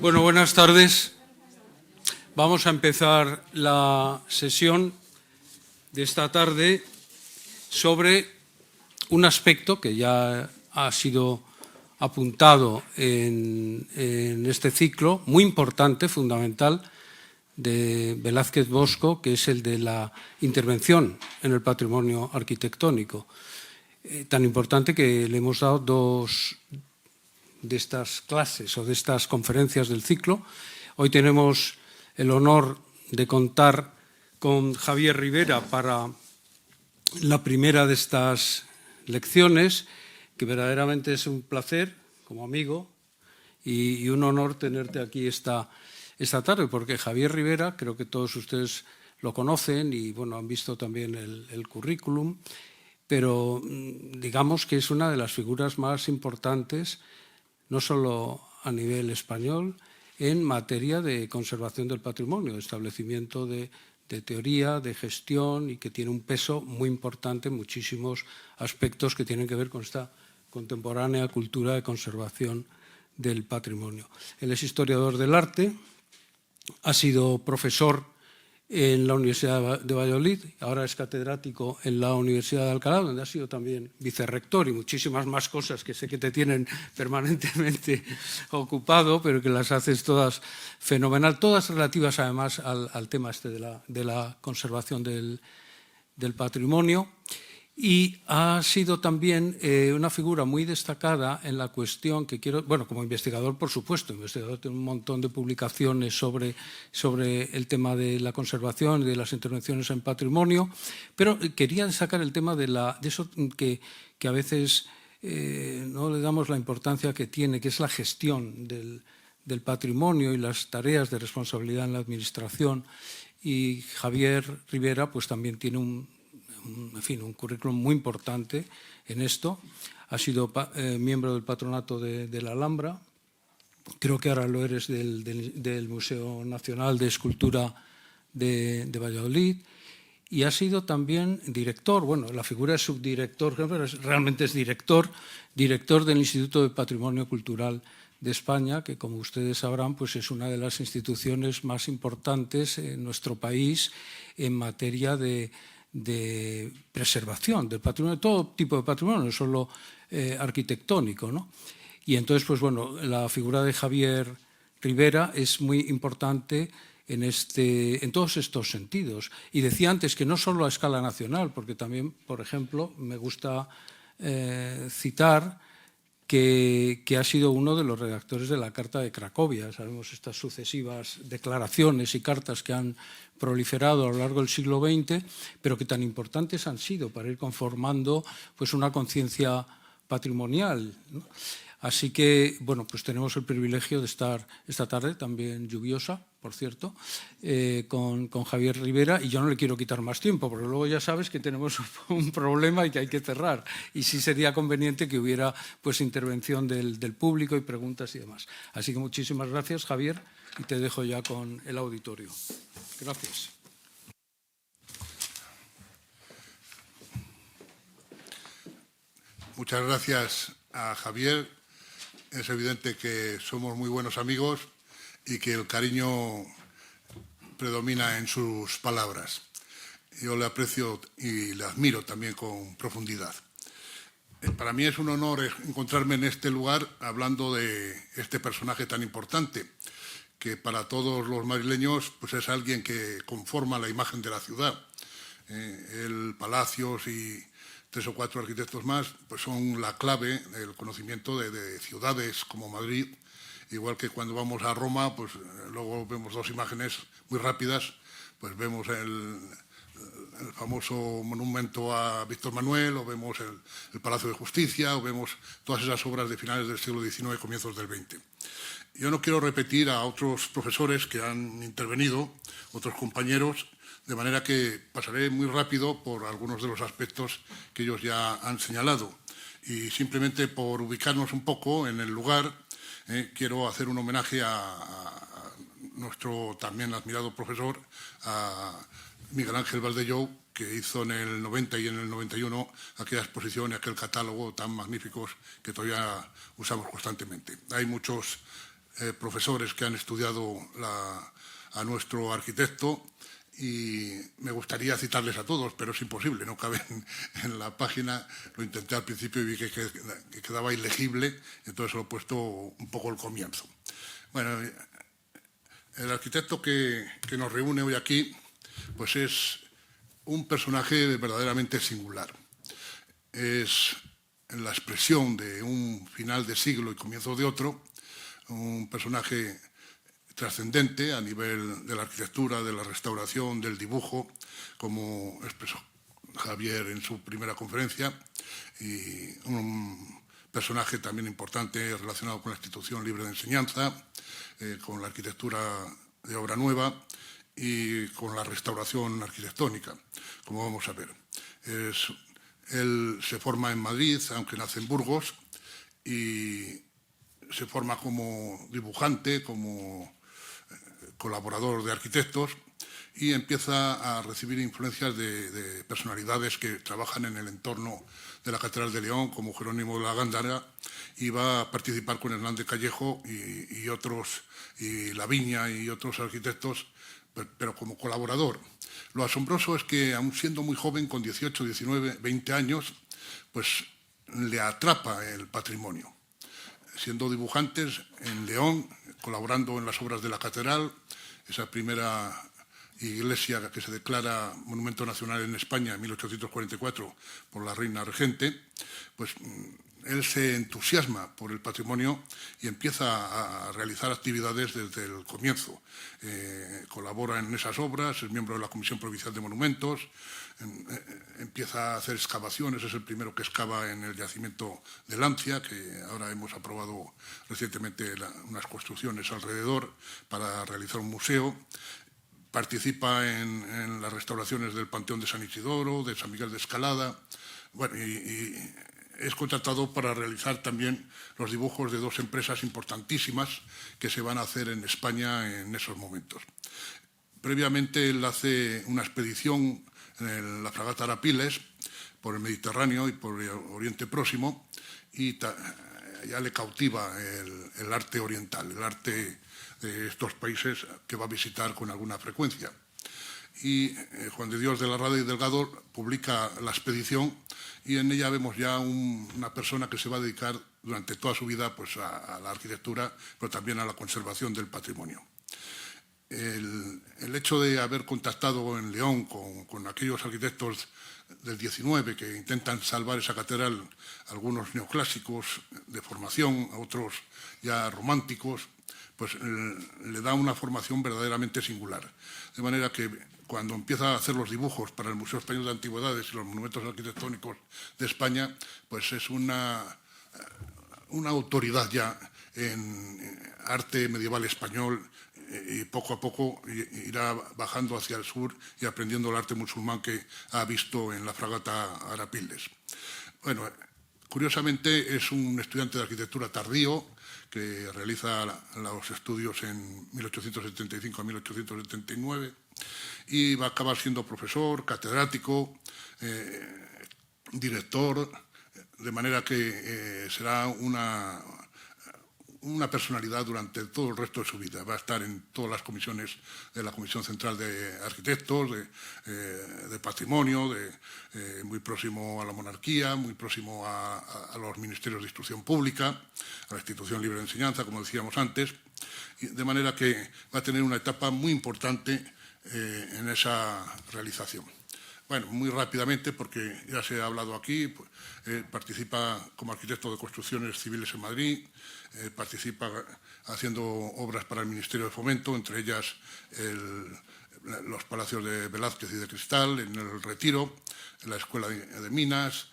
Bueno, buenas tardes. Vamos a empezar la sesión de esta tarde sobre un aspecto que ya ha sido apuntado en este ciclo, muy importante, fundamental, de Velázquez Bosco, que es el de la intervención en el patrimonio arquitectónico. Tan importante que le hemos dado dos de estas clases o de estas conferencias del ciclo. Hoy tenemos el honor de contar con Javier Ribera para la primera de estas lecciones, que verdaderamente es un placer como amigo y un honor tenerte aquí esta tarde, porque Javier Ribera, creo que todos ustedes lo conocen y bueno, han visto también el currículum, pero digamos que es una de las figuras más importantes, no solo a nivel español, en materia de conservación del patrimonio, de establecimiento de teoría, de gestión, y que tiene un peso muy importante en muchísimos aspectos que tienen que ver con esta contemporánea cultura de conservación del patrimonio. Él es historiador del arte, ha sido profesor en la Universidad de Valladolid, ahora es catedrático en la Universidad de Alcalá, donde ha sido también vicerrector y muchísimas más cosas que sé que te tienen permanentemente ocupado, pero que las haces todas fenomenal, todas relativas además al tema este de la conservación del patrimonio. Y ha sido también una figura muy destacada en la cuestión que quiero, bueno, como investigador, por supuesto, investigador tiene un montón de publicaciones sobre el tema de la conservación y de las intervenciones en patrimonio, pero quería destacar el tema de eso que a veces no le damos la importancia que tiene, que es la gestión del patrimonio y las tareas de responsabilidad en la administración. Y Javier Ribera pues también tiene un currículum muy importante en esto. Ha sido miembro del patronato de la Alhambra, creo que ahora lo eres del Museo Nacional de Escultura de Valladolid, y ha sido también director, bueno, la figura es subdirector, pero realmente es director del Instituto de Patrimonio Cultural de España, que como ustedes sabrán, pues es una de las instituciones más importantes en nuestro país en materia de preservación del patrimonio, de todo tipo de patrimonio, no solo arquitectónico, ¿no? Y entonces, pues bueno, la figura de Javier Ribera es muy importante en todos estos sentidos. Y decía antes que no solo a escala nacional, porque también, por ejemplo, me gusta citar que ha sido uno de los redactores de la Carta de Cracovia. Sabemos estas sucesivas declaraciones y cartas que han proliferado a lo largo del siglo XX, pero que tan importantes han sido para ir conformando pues, una conciencia patrimonial, ¿no? Así que, bueno, pues tenemos el privilegio de estar esta tarde, también lluviosa, por cierto, con Javier Ribera, y yo no le quiero quitar más tiempo, porque luego ya sabes que tenemos un problema y que hay que cerrar, y sí sería conveniente que hubiera pues intervención del público y preguntas y demás. Así que muchísimas gracias, Javier, y te dejo ya con el auditorio. Gracias. Muchas gracias a Javier. Es evidente que somos muy buenos amigos y que el cariño predomina en sus palabras. Yo le aprecio y le admiro también con profundidad. Para mí es un honor encontrarme en este lugar hablando de este personaje tan importante, que para todos los madrileños pues es alguien que conforma la imagen de la ciudad. El Palacios y 3 o 4 arquitectos más pues son la clave del conocimiento de ciudades como Madrid, igual que cuando vamos a Roma, pues luego vemos 2 imágenes muy rápidas, pues vemos el famoso monumento a Víctor Manuel, o vemos el Palacio de Justicia, o vemos todas esas obras de finales del siglo XIX y comienzos del XX. Yo no quiero repetir a otros profesores que han intervenido, otros compañeros, de manera que pasaré muy rápido por algunos de los aspectos que ellos ya han señalado. Y simplemente por ubicarnos un poco en el lugar, quiero hacer un homenaje a nuestro también admirado profesor, a Miguel Ángel Valdellou, que hizo en el 90 y en el 91 aquella exposición y aquel catálogo tan magníficos que todavía usamos constantemente. Hay muchos profesores que han estudiado a nuestro arquitecto, y me gustaría citarles a todos, pero es imposible, no caben en la página. Lo intenté al principio y vi que quedaba ilegible, entonces lo he puesto un poco al comienzo. Bueno, el arquitecto que nos reúne hoy aquí pues es un personaje verdaderamente singular. Es la expresión de un final de siglo y comienzo de otro, un personaje trascendente a nivel de la arquitectura, de la restauración, del dibujo, como expresó Javier en su primera conferencia, y un personaje también importante relacionado con la institución libre de enseñanza, con la arquitectura de obra nueva y con la restauración arquitectónica, como vamos a ver. Él se forma en Madrid, aunque nace en Burgos, y se forma como dibujante, como colaborador de arquitectos, y empieza a recibir influencias de personalidades que trabajan en el entorno de la Catedral de León, como Jerónimo de la Gándara, y va a participar con Hernández Callejo y otros, y Laviña y otros arquitectos, pero como colaborador. Lo asombroso es que, aun siendo muy joven, con 18, 19, 20 años, pues le atrapa el patrimonio. Siendo dibujantes en León, colaborando en las obras de la Catedral, esa primera iglesia que se declara Monumento Nacional en España en 1844 por la reina regente, pues él se entusiasma por el patrimonio y empieza a realizar actividades desde el comienzo. Colabora en esas obras, es miembro de la Comisión Provincial de Monumentos, empieza a hacer excavaciones, es el primero que excava en el yacimiento de Lancia, que ahora hemos aprobado recientemente unas construcciones alrededor para realizar un museo. Participa en las restauraciones del Panteón de San Isidoro, de San Miguel de Escalada, bueno, y es contratado para realizar también los dibujos de dos empresas importantísimas que se van a hacer en España en esos momentos. Previamente él hace una expedición en la fragata Arapiles por el Mediterráneo y por el Oriente Próximo, y ya le cautiva el arte oriental, el arte de estos países que va a visitar con alguna frecuencia. Y Juan de Dios de la Rada y Delgado publica La expedición, y en ella vemos ya una persona que se va a dedicar durante toda su vida pues, a la arquitectura, pero también a la conservación del patrimonio. El hecho de haber contactado en León con aquellos arquitectos del 19 que intentan salvar esa catedral, algunos neoclásicos de formación, otros ya románticos, pues le da una formación verdaderamente singular. De manera que cuando empieza a hacer los dibujos para el Museo Español de Antigüedades y los monumentos arquitectónicos de España, pues es una autoridad ya en arte medieval español, y poco a poco irá bajando hacia el sur y aprendiendo el arte musulmán que ha visto en la fragata Arapiles. Bueno, curiosamente es un estudiante de arquitectura tardío que realiza los estudios en 1875 a 1879 y va a acabar siendo profesor, catedrático, director, de manera que será una personalidad durante todo el resto de su vida. Va a estar en todas las comisiones de la Comisión Central de Arquitectos, de Patrimonio, muy próximo a la monarquía, muy próximo a los ministerios de Instrucción Pública, a la Institución Libre de Enseñanza, como decíamos antes, de manera que va a tener una etapa muy importante en esa realización. Bueno, muy rápidamente, porque ya se ha hablado aquí, pues, participa como arquitecto de construcciones civiles en Madrid, participa haciendo obras para el Ministerio de Fomento, entre ellas los palacios de Velázquez y de Cristal, en el Retiro, en la Escuela de Minas,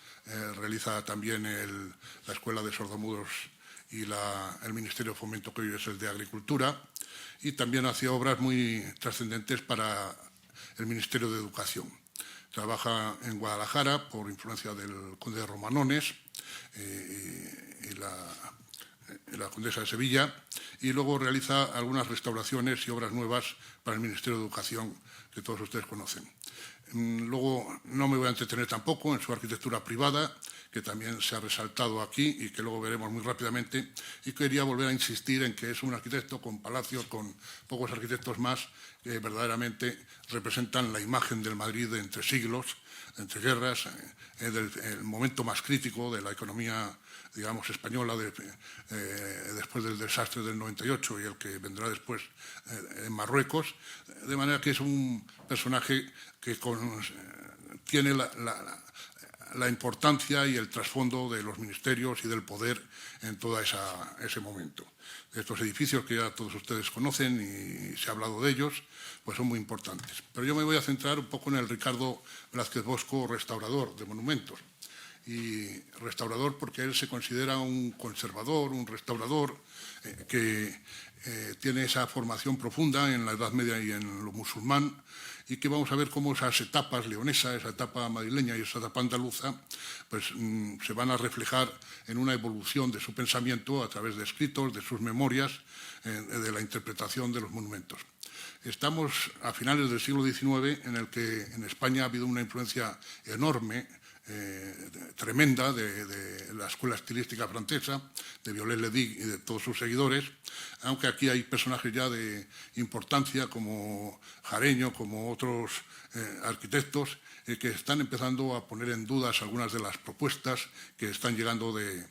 realiza también la Escuela de Sordomudos y el Ministerio de Fomento, que hoy es el de Agricultura, y también hacía obras muy trascendentes para el Ministerio de Educación. Trabaja en Guadalajara por influencia del conde de Romanones y la condesa de Sevilla, y luego realiza algunas restauraciones y obras nuevas para el Ministerio de Educación que todos ustedes conocen. Luego no me voy a entretener tampoco en su arquitectura privada, que también se ha resaltado aquí y que luego veremos muy rápidamente, y quería volver a insistir en que es un arquitecto con palacios, con pocos arquitectos más, que verdaderamente representan la imagen del Madrid de entre siglos, entre guerras, el momento más crítico de la economía, digamos, española después del desastre del 98 y el que vendrá después en Marruecos, de manera que es un personaje que tiene la importancia y el trasfondo de los ministerios y del poder en todo ese momento. Estos edificios que ya todos ustedes conocen y se ha hablado de ellos, pues son muy importantes. Pero yo me voy a centrar un poco en el Ricardo Velázquez Bosco, restaurador de monumentos. Y restaurador porque él se considera un conservador, un restaurador que tiene esa formación profunda en la Edad Media y en lo musulmán, y que vamos a ver cómo esas etapas leonesa, esa etapa madrileña y esa etapa andaluza, pues se van a reflejar en una evolución de su pensamiento a través de escritos, de sus memorias, de la interpretación de los monumentos. Estamos a finales del siglo XIX, en el que en España ha habido una influencia enorme, tremenda de la escuela estilística francesa, de Viollet-le-Duc y de todos sus seguidores, aunque aquí hay personajes ya de importancia como Jareño, como otros arquitectos, que están empezando a poner en dudas algunas de las propuestas que están llegando del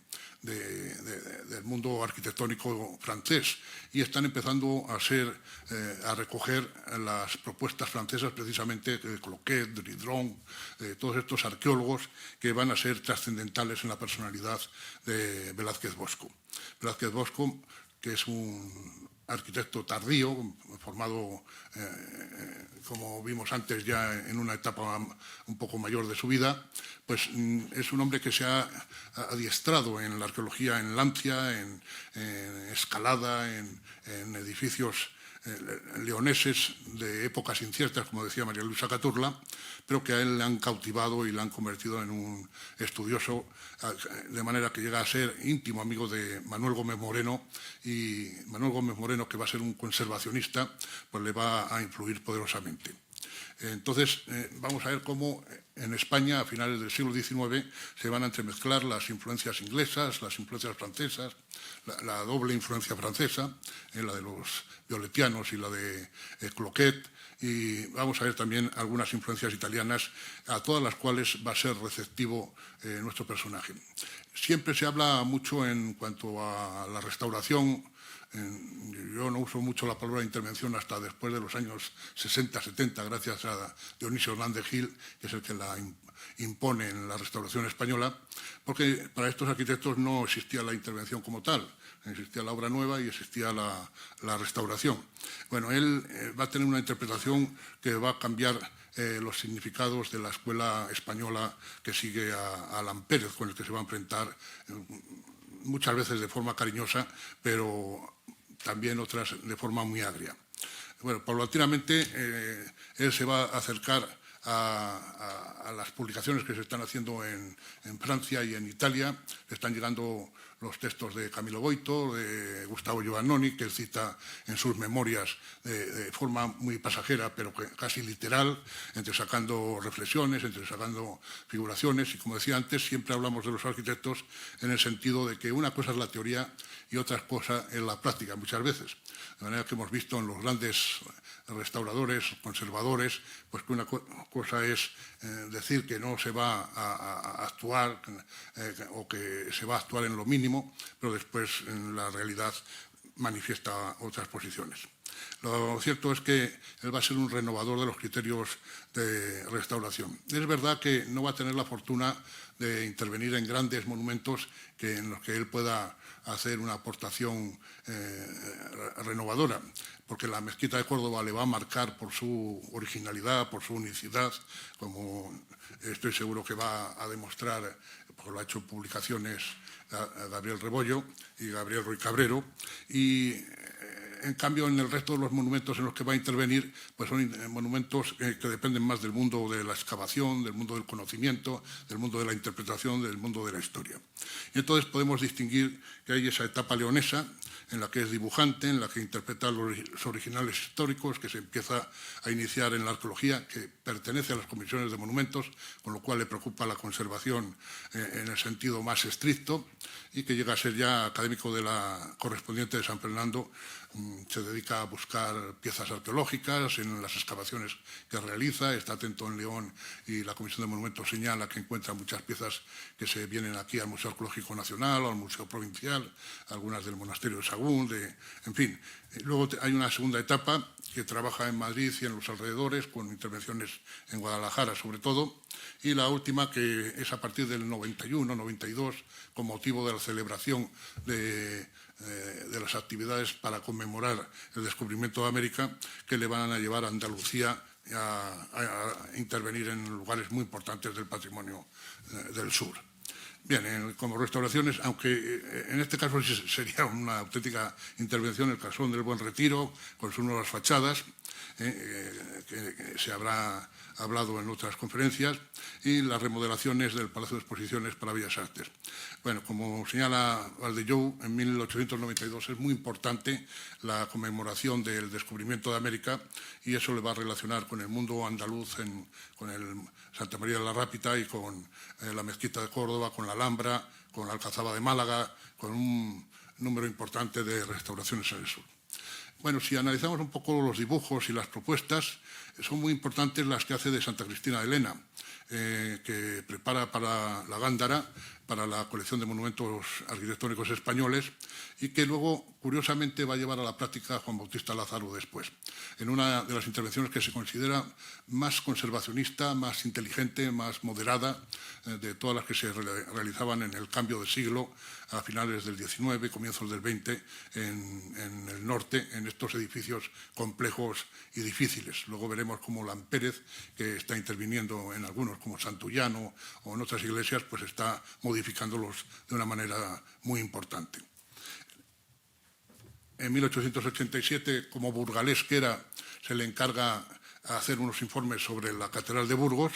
mundo arquitectónico francés y están empezando a recoger las propuestas francesas precisamente de Cloquet, de Dridron, de todos estos arqueólogos que van a ser trascendentales en la personalidad de Velázquez Bosco. Velázquez Bosco, que es un arquitecto tardío, formado, como vimos antes, ya en una etapa un poco mayor de su vida, pues es un hombre que se ha adiestrado en la arqueología en Lancia, en Escalada, en edificios leoneses de épocas inciertas, como decía María Luisa Caturla, pero que a él le han cautivado y le han convertido en un estudioso, de manera que llega a ser íntimo amigo de Manuel Gómez Moreno, y Manuel Gómez Moreno, que va a ser un conservacionista, pues le va a influir poderosamente. Entonces, vamos a ver cómo en España, a finales del siglo XIX, se van a entremezclar las influencias inglesas, las influencias francesas, la doble influencia francesa, la de los violetianos y la de Cloquet, y vamos a ver también algunas influencias italianas, a todas las cuales va a ser receptivo nuestro personaje. Siempre se habla mucho en cuanto a la restauración. Yo no uso mucho la palabra intervención hasta después de los años 60, 70, gracias a Dionisio Hernández Gil, que es el que la impone en la restauración española, porque para estos arquitectos no existía la intervención como tal, existía la obra nueva y existía la restauración. Bueno, él va a tener una interpretación que va a cambiar los significados de la escuela española que sigue a Alan Pérez, con el que se va a enfrentar muchas veces de forma cariñosa, pero también otras de forma muy agria. Bueno, paulatinamente él se va a acercar a las publicaciones que se están haciendo en Francia y en Italia. Le están llegando los textos de Camilo Boito, de Gustavo Giovannoni, que él cita en sus memorias de forma muy pasajera, pero casi literal, entresacando reflexiones, entresacando figuraciones. Y como decía antes, siempre hablamos de los arquitectos en el sentido de que una cosa es la teoría y otra cosa es la práctica, muchas veces. De manera que hemos visto en los grandes restauradores, conservadores, pues que una cosa es decir que no se va a actuar o que se va a actuar en lo mínimo, pero después en la realidad manifiesta otras posiciones. Lo cierto es que él va a ser un renovador de los criterios de restauración. Es verdad que no va a tener la fortuna de intervenir en grandes monumentos en los que él pueda hacer una aportación renovadora, porque la mezquita de Córdoba le va a marcar por su originalidad, por su unicidad, como estoy seguro que va a demostrar, porque lo ha hecho publicaciones Gabriel Rebollo y Gabriel Ruiz Cabrero, y En cambio, en el resto de los monumentos en los que va a intervenir, pues son monumentos que dependen más del mundo de la excavación, del mundo del conocimiento, del mundo de la interpretación, del mundo de la historia. Y entonces podemos distinguir que hay esa etapa leonesa, en la que es dibujante, en la que interpreta los originales históricos, que se empieza a iniciar en la arqueología, que pertenece a las comisiones de monumentos, con lo cual le preocupa la conservación en el sentido más estricto, y que llega a ser ya académico de la correspondiente de San Fernando. Se dedica a buscar piezas arqueológicas en las excavaciones que realiza, está atento en León y la Comisión de Monumentos señala que encuentra muchas piezas que se vienen aquí al Museo Arqueológico Nacional o al Museo Provincial, algunas del Monasterio de Sagún, en fin. Luego hay una segunda etapa que trabaja en Madrid y en los alrededores, con intervenciones en Guadalajara sobre todo, y la última que es a partir del 91, 92, con motivo de la celebración de las actividades para conmemorar el descubrimiento de América, que le van a llevar a Andalucía a intervenir en lugares muy importantes del patrimonio del sur. Bien, como restauraciones, aunque en este caso sería una auténtica intervención, el Casón del Buen Retiro, con sus nuevas fachadas, que se habrá hablado en otras conferencias, y las remodelaciones del Palacio de Exposiciones para Bellas Artes. Bueno, como señala Valdellou, en 1892 es muy importante la conmemoración del descubrimiento de América, y eso le va a relacionar con el mundo andaluz, con el Santa María de la Rápita y con la Mezquita de Córdoba, con la Alhambra, con la Alcazaba de Málaga, con un número importante de restauraciones en el sur. Bueno, si analizamos un poco los dibujos y las propuestas, son muy importantes las que hace de Santa Cristina de Lena, que prepara para la Gándara, para la colección de monumentos arquitectónicos españoles, y que luego, curiosamente, va a llevar a la práctica Juan Bautista Lázaro después, en una de las intervenciones que se considera más conservacionista, más inteligente, más moderada, de todas las que se realizaban en el cambio de siglo, a finales del XIX, comienzos del XX, en el norte, en estos edificios complejos y difíciles. Luego veremos cómo Lampérez, que está interviniendo en algunos, como Santullano o en otras iglesias, pues está modificándolos de una manera muy importante. En 1887, como burgalés que era, se le encarga hacer unos informes sobre la Catedral de Burgos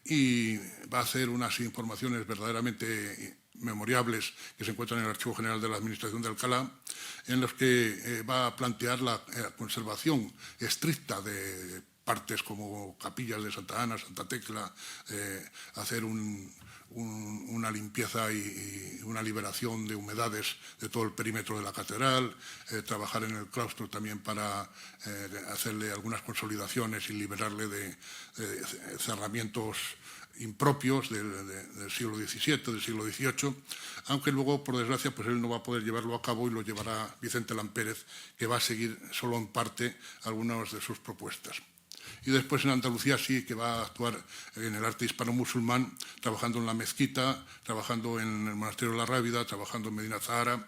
y va a hacer unas informaciones verdaderamente memoriables que se encuentran en el Archivo General de la Administración de Alcalá, en los que va a plantear la conservación estricta de partes como capillas de Santa Ana, Santa Tecla, hacer una limpieza y una liberación de humedades de todo el perímetro de la catedral, trabajar en el claustro también para hacerle algunas consolidaciones y liberarle de cerramientos impropios del siglo XVII, del siglo XVIII, aunque luego, por desgracia, pues él no va a poder llevarlo a cabo y lo llevará Vicente Lampérez, que va a seguir solo en parte algunas de sus propuestas. Y después en Andalucía sí que va a actuar en el arte hispano-musulmán, trabajando en la mezquita, trabajando en el Monasterio de la Rábida, trabajando en Medina Zahara,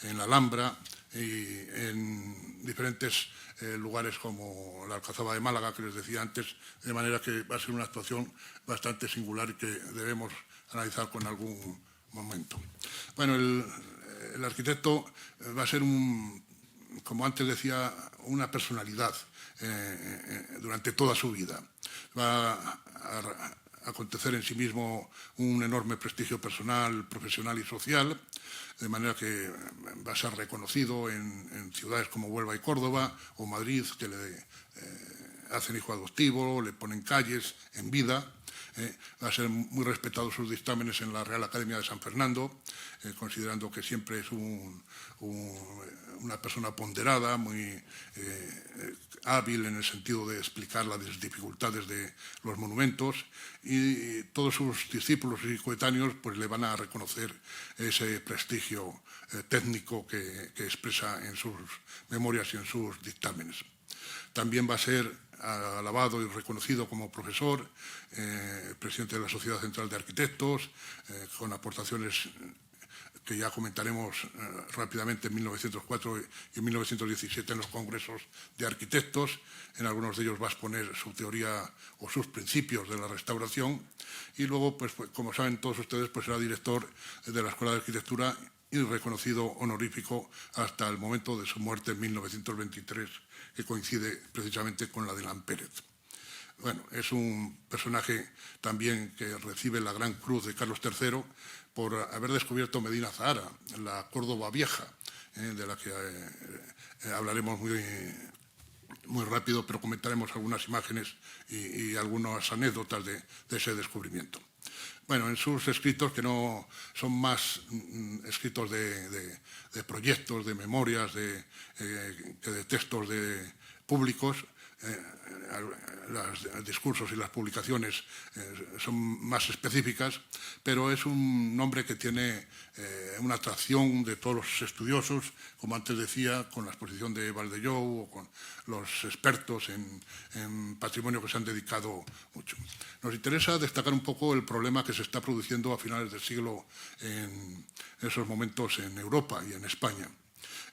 en la Alhambra y en diferentes lugares como la Alcazaba de Málaga, que les decía antes, de manera que va a ser una actuación bastante singular y que debemos analizar con algún momento. Bueno, el arquitecto va a ser, como antes decía, una personalidad durante toda su vida. Va a acontecer en sí mismo un enorme prestigio personal, profesional y social, de manera que va a ser reconocido en ciudades como Huelva y Córdoba o Madrid, que le hacen hijo adoptivo, le ponen calles en vida. Va a ser muy respetado sus dictámenes en la Real Academia de San Fernando, considerando que siempre es una persona ponderada, muy hábil en el sentido de explicar las dificultades de los monumentos, y todos sus discípulos y coetáneos pues le van a reconocer ese prestigio técnico que expresa en sus memorias y en sus dictámenes. También va a ser alabado y reconocido como profesor, presidente de la Sociedad Central de Arquitectos, con aportaciones que ya comentaremos rápidamente en 1904 y en 1917 en los congresos de arquitectos. En algunos de ellos va a exponer su teoría o sus principios de la restauración, y luego, pues como saben todos ustedes, pues será director de la Escuela de Arquitectura y reconocido honorífico hasta el momento de su muerte en 1923, que coincide precisamente con la de Lan Pérez. Bueno, es un personaje también que recibe la Gran Cruz de Carlos III por haber descubierto Medina Zahara, la Córdoba Vieja, de la que hablaremos muy rápido, pero comentaremos algunas imágenes y algunas anécdotas de ese descubrimiento. Bueno, en sus escritos, que no son más escritos de proyectos, de memorias, que de textos públicos, los discursos y las publicaciones son más específicas, pero es un nombre que tiene una atracción de todos los estudiosos, como antes decía, con la exposición de Valdellow o con los expertos en patrimonio que se han dedicado mucho. Nos interesa destacar un poco el problema que se está produciendo a finales del siglo en esos momentos en Europa y en España.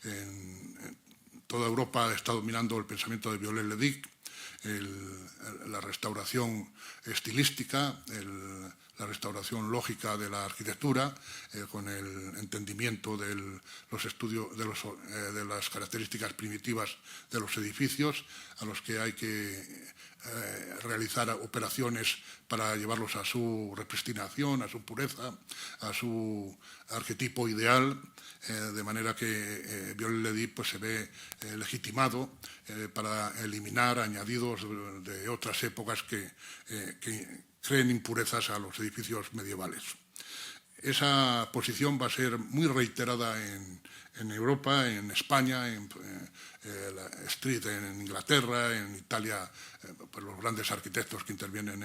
En toda Europa está dominando el pensamiento de Viollet-le-Duc, la restauración estilística, la restauración lógica de la arquitectura, con el entendimiento de los estudios de las características primitivas de los edificios, a los que hay que realizar operaciones para llevarlos a su repristinación, a su pureza, a su arquetipo ideal, de manera que Viollet-le-Duc pues, se ve legitimado para eliminar añadidos de otras épocas que creen impurezas a los edificios medievales. Esa posición va a ser muy reiterada en Europa, en España, en la Street en Inglaterra, en Italia, pues los grandes arquitectos que intervienen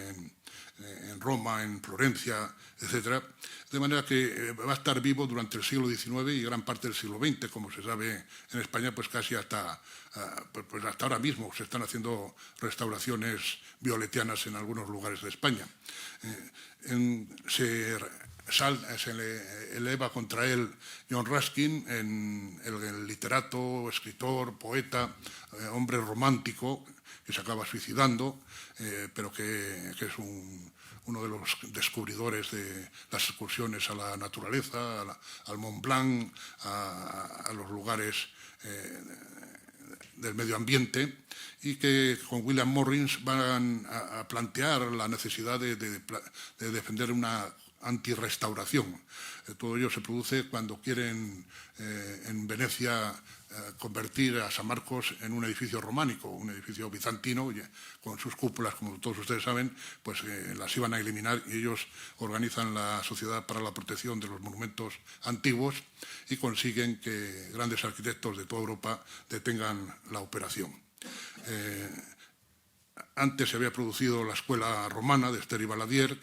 en Roma, en Florencia, etc. De manera que va a estar vivo durante el siglo XIX y gran parte del siglo XX, como se sabe en España, pues casi hasta ahora mismo se están haciendo restauraciones violetianas en algunos lugares de España. Se le eleva contra él John Ruskin, el literato, escritor, poeta, hombre romántico, que se acaba suicidando, pero que es uno de los descubridores de las excursiones a la naturaleza, al Mont Blanc, a los lugares del medio ambiente, y que con William Morris van a plantear la necesidad de defender una antirrestauración. Todo ello se produce cuando quieren en Venecia convertir a San Marcos en un edificio románico, un edificio bizantino, con sus cúpulas, como todos ustedes saben, pues las iban a eliminar, y ellos organizan la Sociedad para la Protección de los Monumentos Antiguos y consiguen que grandes arquitectos de toda Europa detengan la operación. Antes se había producido la escuela romana de Esther y Valadier,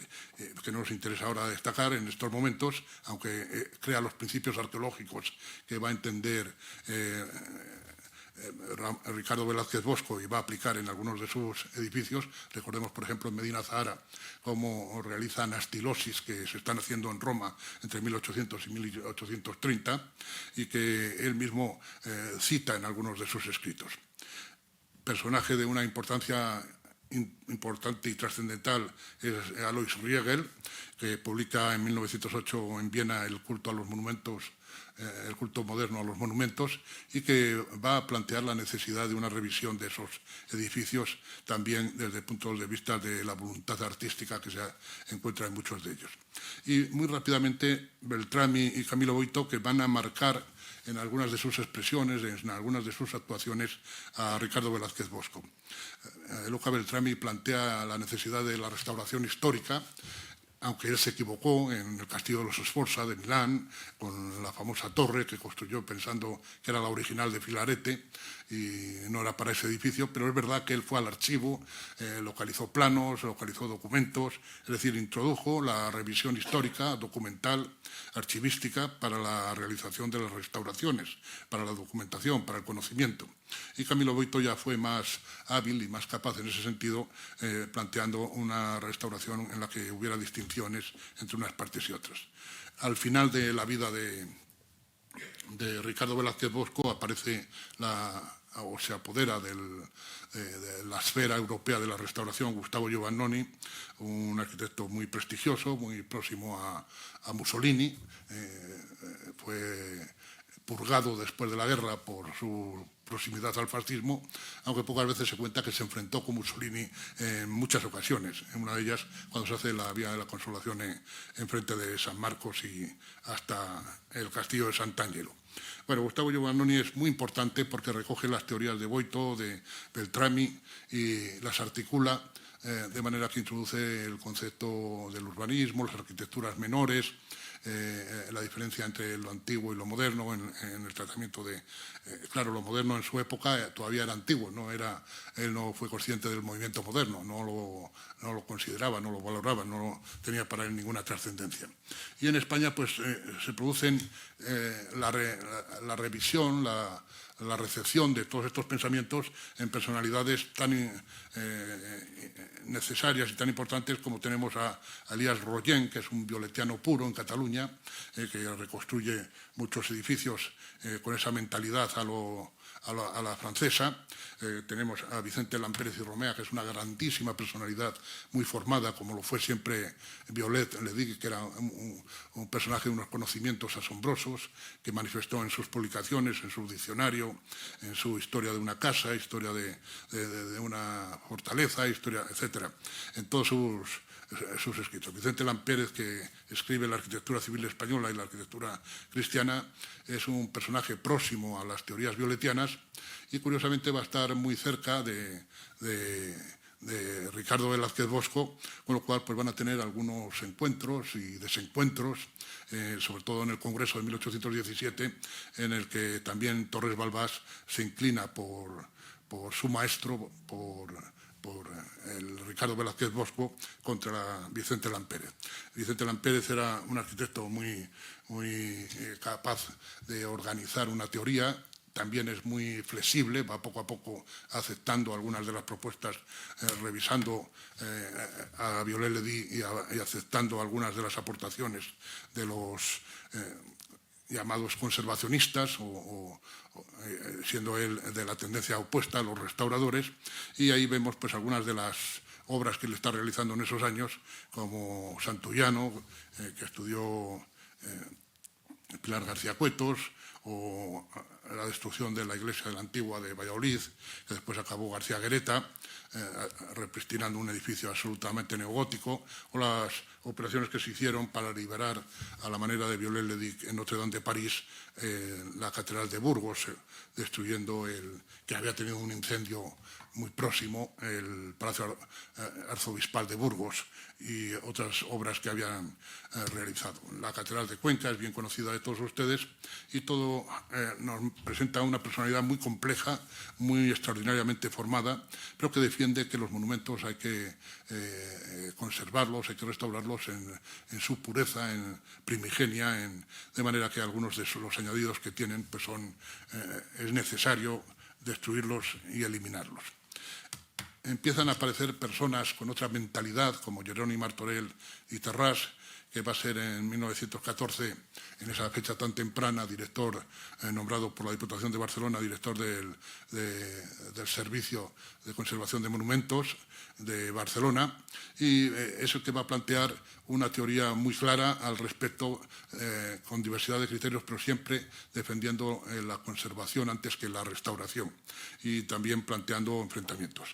que no nos interesa ahora destacar en estos momentos, aunque crea los principios arqueológicos que va a entender Ricardo Velázquez Bosco y va a aplicar en algunos de sus edificios. Recordemos, por ejemplo, en Medina Zahara, cómo realizan astilosis que se están haciendo en Roma entre 1800 y 1830 y que él mismo cita en algunos de sus escritos. Personaje de una importancia importante y trascendental es Alois Riegel, que publica en 1908 en Viena el culto a los monumentos, el culto moderno a los monumentos, y que va a plantear la necesidad de una revisión de esos edificios también desde el punto de vista de la voluntad artística que se encuentra en muchos de ellos. Y muy rápidamente Beltrami y Camilo Boito, que van a marcar en algunas de sus expresiones, en algunas de sus actuaciones, a Ricardo Velázquez Bosco. Luca Beltrami plantea la necesidad de la restauración histórica, aunque él se equivocó en el Castillo de los Sforza de Milán, con la famosa torre que construyó pensando que era la original de Filarete y no era para ese edificio, pero es verdad que él fue al archivo, localizó planos, localizó documentos, es decir, introdujo la revisión histórica, documental, archivística para la realización de las restauraciones, para la documentación, para el conocimiento. Y Camilo Boito ya fue más hábil y más capaz en ese sentido, planteando una restauración en la que hubiera distinciones entre unas partes y otras. Al final de la vida de Ricardo Velázquez Bosco aparece o se apodera de la esfera europea de la restauración Gustavo Giovannoni, un arquitecto muy prestigioso, muy próximo a Mussolini, fue purgado después de la guerra por su proximidad al fascismo, aunque pocas veces se cuenta que se enfrentó con Mussolini en muchas ocasiones. En una de ellas, cuando se hace la Vía de la Consolación en frente de San Marcos y hasta el castillo de Sant'Angelo. Bueno, Gustavo Giovannoni es muy importante porque recoge las teorías de Boito, de Beltrami y las articula de manera que introduce el concepto del urbanismo, las arquitecturas menores, la diferencia entre lo antiguo y lo moderno en el tratamiento de... claro, lo moderno en su época todavía era antiguo, él no fue consciente del movimiento moderno, no lo consideraba, no lo valoraba, no tenía para él ninguna trascendencia. Y en España pues se producen la revisión, la recepción de todos estos pensamientos en personalidades tan necesarias y tan importantes como tenemos a Elias Rollén, que es un violetiano puro en Cataluña, que reconstruye muchos edificios con esa mentalidad a la francesa. Tenemos a Vicente Lampérez y Romea, que es una grandísima personalidad, muy formada, como lo fue siempre Violet Ledic, que era un personaje de unos conocimientos asombrosos, que manifestó en sus publicaciones, en su diccionario, en su historia de una casa, historia de una fortaleza, historia, etcétera, en todos sus escritos. Vicente Lampérez, que escribe la arquitectura civil española y la arquitectura cristiana, es un personaje próximo a las teorías violetianas y curiosamente va a estar muy cerca de Ricardo Velázquez Bosco, con lo cual pues van a tener algunos encuentros y desencuentros, sobre todo en el Congreso de 1817, en el que también Torres Balbás se inclina por su maestro, por el Ricardo Velázquez Bosco contra Vicente Lampérez. Vicente Lampérez era un arquitecto muy capaz de organizar una teoría, también es muy flexible, va poco a poco aceptando algunas de las propuestas, revisando a Viollet-le-Duc y aceptando algunas de las aportaciones de los llamados conservacionistas, siendo él de la tendencia opuesta a los restauradores, y ahí vemos pues algunas de las obras que él está realizando en esos años, como Santullano, que estudió Pilar García Cuetos, o la destrucción de la iglesia de la Antigua de Valladolid, que después acabó García Guereta, repristinando un edificio absolutamente neogótico, o las operaciones que se hicieron para liberar a la manera de Viollet-le-Duc en Notre Dame de París la Catedral de Burgos, destruyendo que había tenido un incendio muy próximo, el Palacio Arzobispal de Burgos y otras obras que habían realizado. La Catedral de Cuenca es bien conocida de todos ustedes y todo nos presenta una personalidad muy compleja, muy extraordinariamente formada, pero que defiende que los monumentos hay que conservarlos, hay que restaurarlos en su pureza, en primigenia, de manera que algunos de los añadidos que tienen pues es necesario destruirlos y eliminarlos. Empiezan a aparecer personas con otra mentalidad, como Jeroni Martorell y Terrás, que va a ser en 1914, en esa fecha tan temprana, director nombrado por la Diputación de Barcelona, director del Servicio de Conservación de Monumentos de Barcelona, y es el que va a plantear una teoría muy clara al respecto, con diversidad de criterios, pero siempre defendiendo la conservación antes que la restauración, y también planteando enfrentamientos.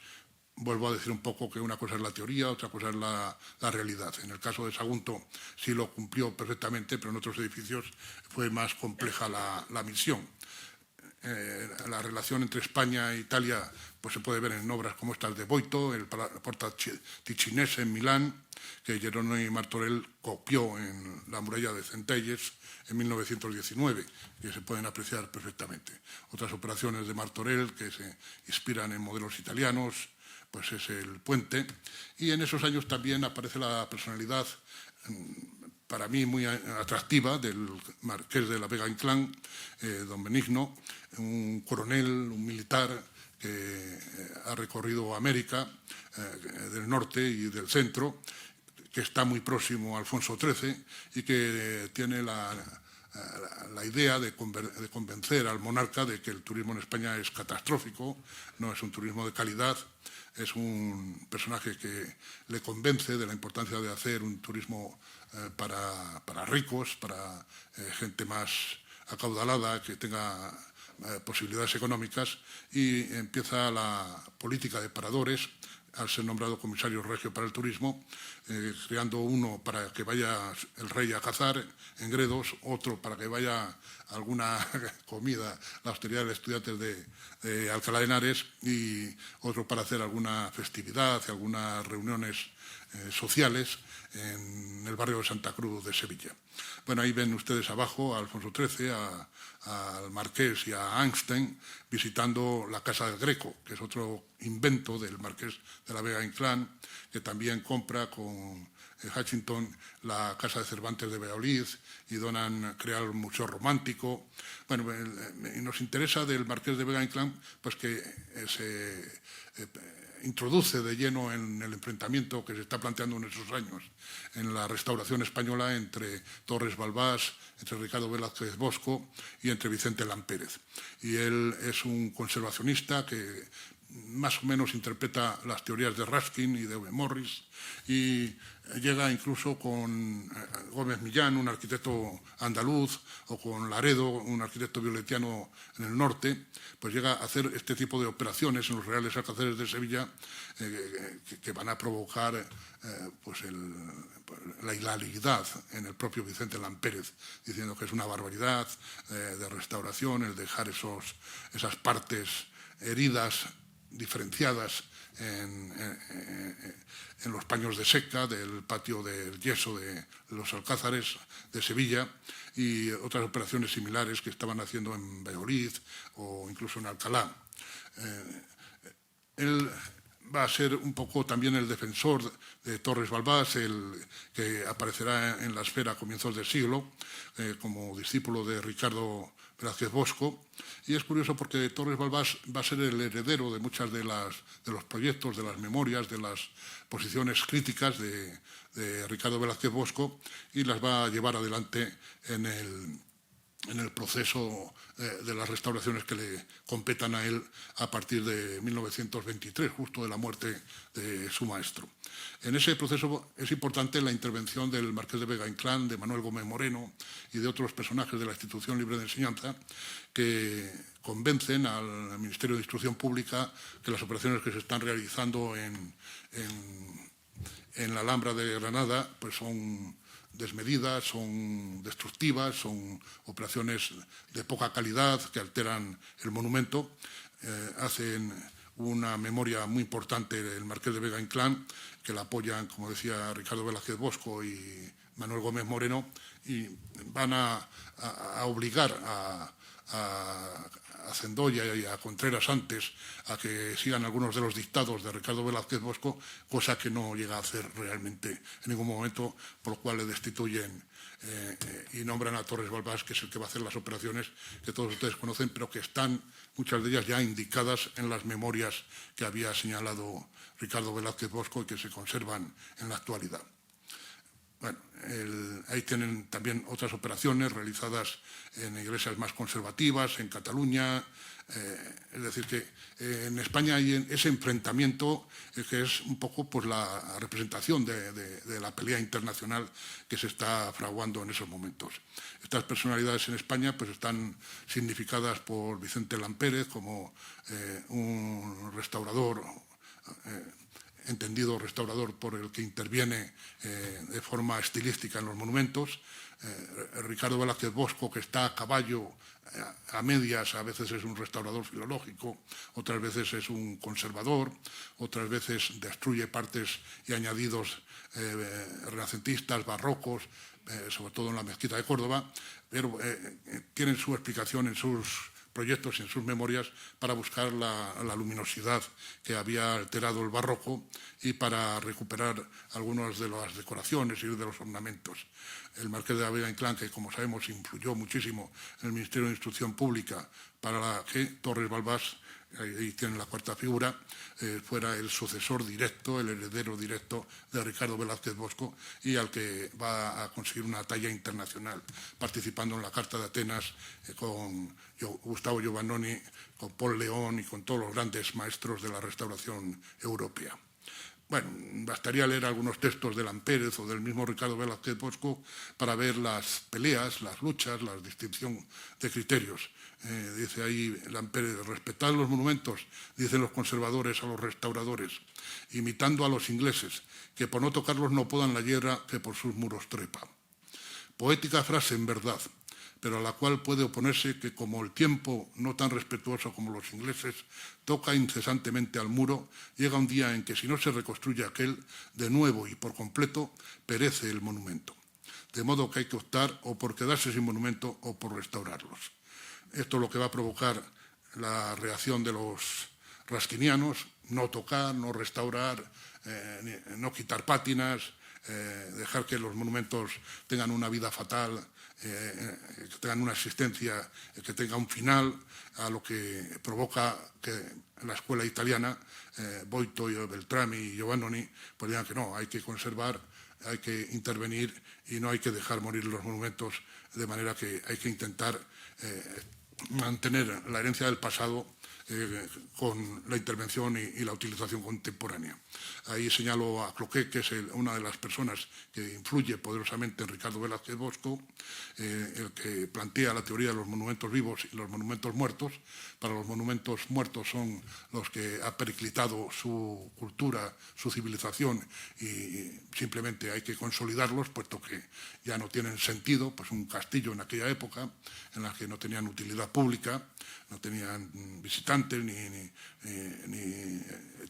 Vuelvo a decir un poco que una cosa es la teoría, otra cosa es la realidad. En el caso de Sagunto sí lo cumplió perfectamente, pero en otros edificios fue más compleja la misión. La relación entre España e Italia pues se puede ver en obras como estas de Boito, el Porta Ticinese en Milán, que Jeroni Martorell copió en la muralla de Centelles en 1919, que se pueden apreciar perfectamente. Otras operaciones de Martorell que se inspiran en modelos italianos, pues es el Puente, y en esos años también aparece la personalidad para mí muy atractiva del marqués de la Vega Inclán, don Benigno, un coronel, un militar que ha recorrido América del norte y del centro, que está muy próximo a Alfonso XIII y que tiene la la idea de convencer al monarca de que el turismo en España es catastrófico, no es un turismo de calidad. Es un personaje que le convence de la importancia de hacer un turismo para ricos, para gente más acaudalada, que tenga posibilidades económicas, y empieza la política de paradores al ser nombrado comisario regio para el turismo, creando uno para que vaya el rey a cazar en Gredos, otro para que vaya alguna comida, la hostería de estudiantes de Alcalá de Henares, y otro para hacer alguna festividad, algunas reuniones sociales en el barrio de Santa Cruz de Sevilla. Bueno, ahí ven ustedes abajo a Alfonso XIII, al Marqués y a Einstein visitando la Casa del Greco, que es otro invento del Marqués de la Vega Inclán, que también compra con Hutchinson la Casa de Cervantes de Valladolid y donan crear un museo romántico. Bueno, y nos interesa del Marqués de Vega Inclán pues que se introduce de lleno en el enfrentamiento que se está planteando en esos años, en la restauración española entre Torres Balbás, entre Ricardo Velázquez Bosco y entre Vicente Lampérez. Y él es un conservacionista que más o menos interpreta las teorías de Ruskin y de Morris, y llega incluso con Gómez Millán, un arquitecto andaluz, o con Laredo, un arquitecto violetiano en el norte, pues llega a hacer este tipo de operaciones en los Reales Alcázares de Sevilla que van a provocar pues la hilaridad en el propio Vicente Lampérez, diciendo que es una barbaridad de restauración el dejar esas partes heridas diferenciadas en los paños de seca del patio del yeso de los Alcázares de Sevilla, y otras operaciones similares que estaban haciendo en Valladolid o incluso en Alcalá. Él va a ser un poco también el defensor de Torres Balbás, el que aparecerá en la esfera a comienzos del siglo, como discípulo de Ricardo Velázquez Bosco. Y es curioso porque Torres Balbás va a ser el heredero de muchas de los proyectos, de las memorias, de las posiciones críticas de Ricardo Velázquez Bosco, y las va a llevar adelante en el proceso de las restauraciones que le competan a él a partir de 1923, justo de la muerte de su maestro. En ese proceso es importante la intervención del Marqués de Vega Inclán, de Manuel Gómez Moreno y de otros personajes de la Institución Libre de Enseñanza, que convencen al Ministerio de Instrucción Pública que las operaciones que se están realizando en la Alhambra de Granada pues son desmedidas, son destructivas, son operaciones de poca calidad que alteran el monumento. Hacen una memoria muy importante el Marqués de Vega Inclán, que la apoyan, como decía, Ricardo Velázquez Bosco y Manuel Gómez Moreno, y van a obligar a Cendoya y a Contreras antes a que sigan algunos de los dictados de Ricardo Velázquez Bosco, cosa que no llega a hacer realmente en ningún momento, por lo cual le destituyen y nombran a Torres Balbás, que es el que va a hacer las operaciones que todos ustedes conocen, pero que están muchas de ellas ya indicadas en las memorias que había señalado Ricardo Velázquez Bosco y que se conservan en la actualidad. Bueno, ahí tienen también otras operaciones realizadas en iglesias más conservativas, en Cataluña. Es decir, que en España hay ese enfrentamiento que es un poco pues, la representación de la pelea internacional que se está fraguando en esos momentos. Estas personalidades en España pues, están significadas por Vicente Lampérez como un restaurador, entendido restaurador por el que interviene de forma estilística en los monumentos. Ricardo Velázquez Bosco, que está a caballo, a medias, a veces es un restaurador filológico, otras veces es un conservador, otras veces destruye partes y añadidos renacentistas, barrocos, sobre todo en la mezquita de Córdoba, pero tienen su explicación en sus proyectos y en sus memorias para buscar la luminosidad que había alterado el barroco y para recuperar algunas de las decoraciones y de los ornamentos. El Marqués de la Vega Inclán, que como sabemos influyó muchísimo en el Ministerio de Instrucción Pública para que Torres Balbás ahí tienen la cuarta figura, fuera el sucesor directo, el heredero directo de Ricardo Velázquez Bosco y al que va a conseguir una talla internacional, participando en la Carta de Atenas con Gustavo Giovannoni, con Paul León y con todos los grandes maestros de la restauración europea. Bueno, bastaría leer algunos textos de Lampérez o del mismo Ricardo Velázquez Bosco para ver las peleas, las luchas, la distinción de criterios. Dice ahí Lampérez, respetad los monumentos, dicen los conservadores a los restauradores, imitando a los ingleses, que por no tocarlos no podan la hierra que por sus muros trepa. Poética frase, en verdad, pero a la cual puede oponerse que como el tiempo, no tan respetuoso como los ingleses, toca incesantemente al muro, llega un día en que si no se reconstruye aquel, de nuevo y por completo, perece el monumento. De modo que hay que optar o por quedarse sin monumento o por restaurarlos. Esto es lo que va a provocar la reacción de los rasquinianos, no tocar, no restaurar, no quitar pátinas, dejar que los monumentos tengan una vida fatal, que tengan una existencia, que tenga un final, a lo que provoca que la escuela italiana, Boito, Beltrami y Giovannoni, pues digan que no, hay que conservar, hay que intervenir y no hay que dejar morir los monumentos, de manera que hay que intentar mantener la herencia del pasado con la intervención y la utilización contemporánea. Ahí señalo a Cloquet, que es una de las personas que influye poderosamente en Ricardo Velázquez Bosco, el que plantea la teoría de los monumentos vivos y los monumentos muertos. Para los monumentos muertos son los que ha periclitado su cultura, su civilización, y simplemente hay que consolidarlos, puesto que ya no tienen sentido, pues un castillo en aquella época, en la que no tenían utilidad pública, no tenían visitantes ni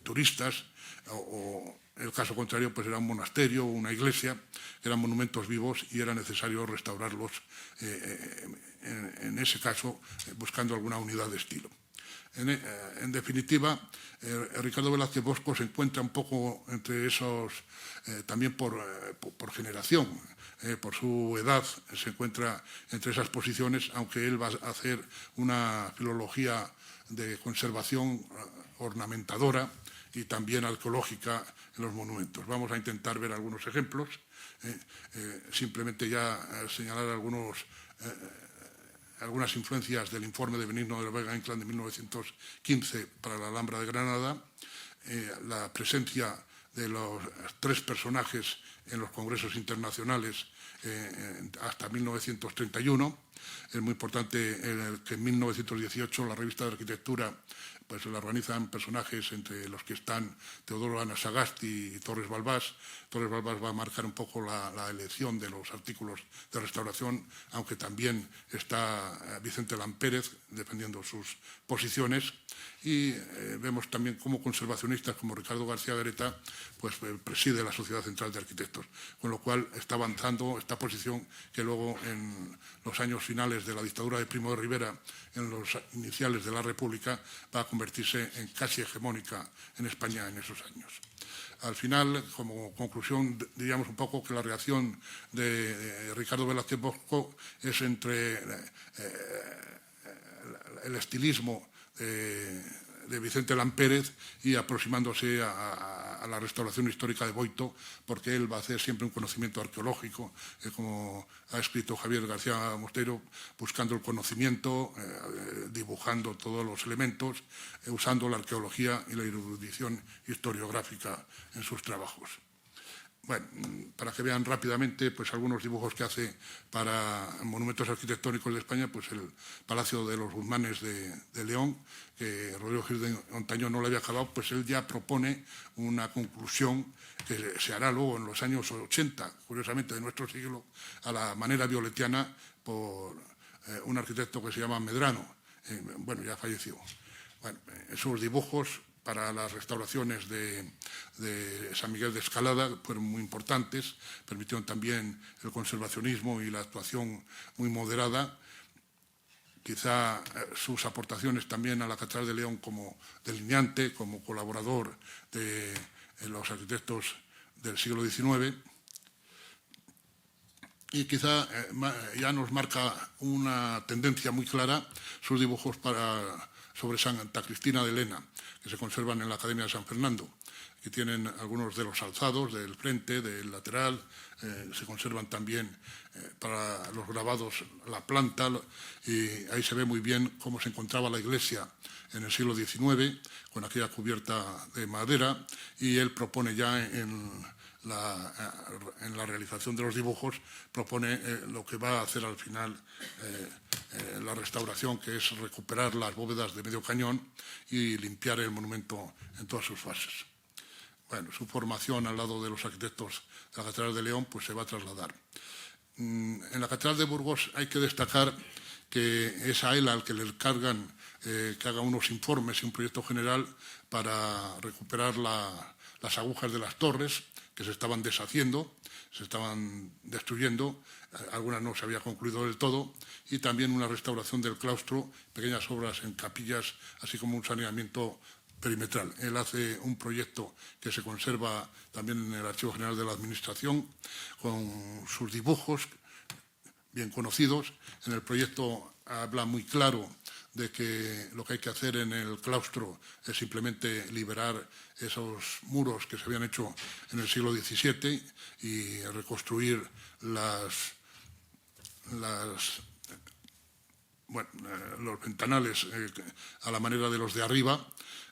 turistas, o el caso contrario, pues era un monasterio o una iglesia, eran monumentos vivos y era necesario restaurarlos, en ese caso, buscando alguna unidad de estilo. En definitiva, Ricardo Velázquez Bosco se encuentra un poco entre esos, también por generación, por su edad, se encuentra entre esas posiciones, aunque él va a hacer una filología de conservación ornamentadora y también arqueológica en los monumentos. Vamos a intentar ver algunos ejemplos, simplemente ya señalar algunas influencias del informe de Benigno de la Vega Inclán de 1915 para la Alhambra de Granada, la presencia de los tres personajes en los congresos internacionales hasta 1931. Es muy importante que en 1918 la revista de arquitectura pues la organizan personajes entre los que están Teodoro Ana Sagasti y Torres Balbás. Torres Balbás va a marcar un poco la elección de los artículos de restauración, aunque también está Vicente Lampérez defendiendo sus posiciones. Y vemos también cómo conservacionistas como Ricardo García Gareta pues preside la Sociedad Central de Arquitectos, con lo cual está avanzando esta posición que luego en los años finales de la dictadura de Primo de Rivera, en los iniciales de la República, va a convertirse en casi hegemónica en España en esos años. Al final, como conclusión, diríamos un poco que la reacción de Ricardo Velázquez Bosco es entre el estilismo de Vicente Lampérez y aproximándose a la restauración histórica de Boito, porque él va a hacer siempre un conocimiento arqueológico, como ha escrito Javier García Mosteiro, buscando el conocimiento, dibujando todos los elementos, usando la arqueología y la erudición historiográfica en sus trabajos. Bueno, para que vean rápidamente pues algunos dibujos que hace para monumentos arquitectónicos de España, pues el Palacio de los Guzmanes de León, que Rodrigo Gil de Montañón no le había acabado, pues él ya propone una conclusión que se hará luego en los años 80, curiosamente de nuestro siglo, a la manera violetiana por un arquitecto que se llama Medrano. Bueno, ya falleció. Bueno, esos dibujos para las restauraciones de San Miguel de Escalada fueron muy importantes, permitieron también el conservacionismo y la actuación muy moderada. Quizá sus aportaciones también a la Catedral de León como delineante, como colaborador de los arquitectos del siglo XIX. Y quizá ya nos marca una tendencia muy clara sus dibujos para sobre Santa Cristina de Lena, que se conservan en la Academia de San Fernando, que tienen algunos de los alzados del frente, del lateral, se conservan también para los grabados la planta, y ahí se ve muy bien cómo se encontraba la iglesia en el siglo XIX, con aquella cubierta de madera, y él propone ya en la realización de los dibujos, propone lo que va a hacer al final la restauración, que es recuperar las bóvedas de medio cañón y limpiar el monumento en todas sus fases. Bueno, su formación al lado de los arquitectos de la Catedral de León pues se va a trasladar. En la Catedral de Burgos hay que destacar que es a él al que le encargan que haga unos informes y un proyecto general para recuperar las agujas de las torres, que se estaban deshaciendo, se estaban destruyendo, algunas no se había concluido del todo, y también una restauración del claustro, pequeñas obras en capillas, así como un saneamiento perimetral. Él hace un proyecto que se conserva también en el Archivo General de la Administración, con sus dibujos bien conocidos. En el proyecto habla muy claro de que lo que hay que hacer en el claustro es simplemente liberar esos muros que se habían hecho en el siglo XVII y reconstruir los ventanales a la manera de los de arriba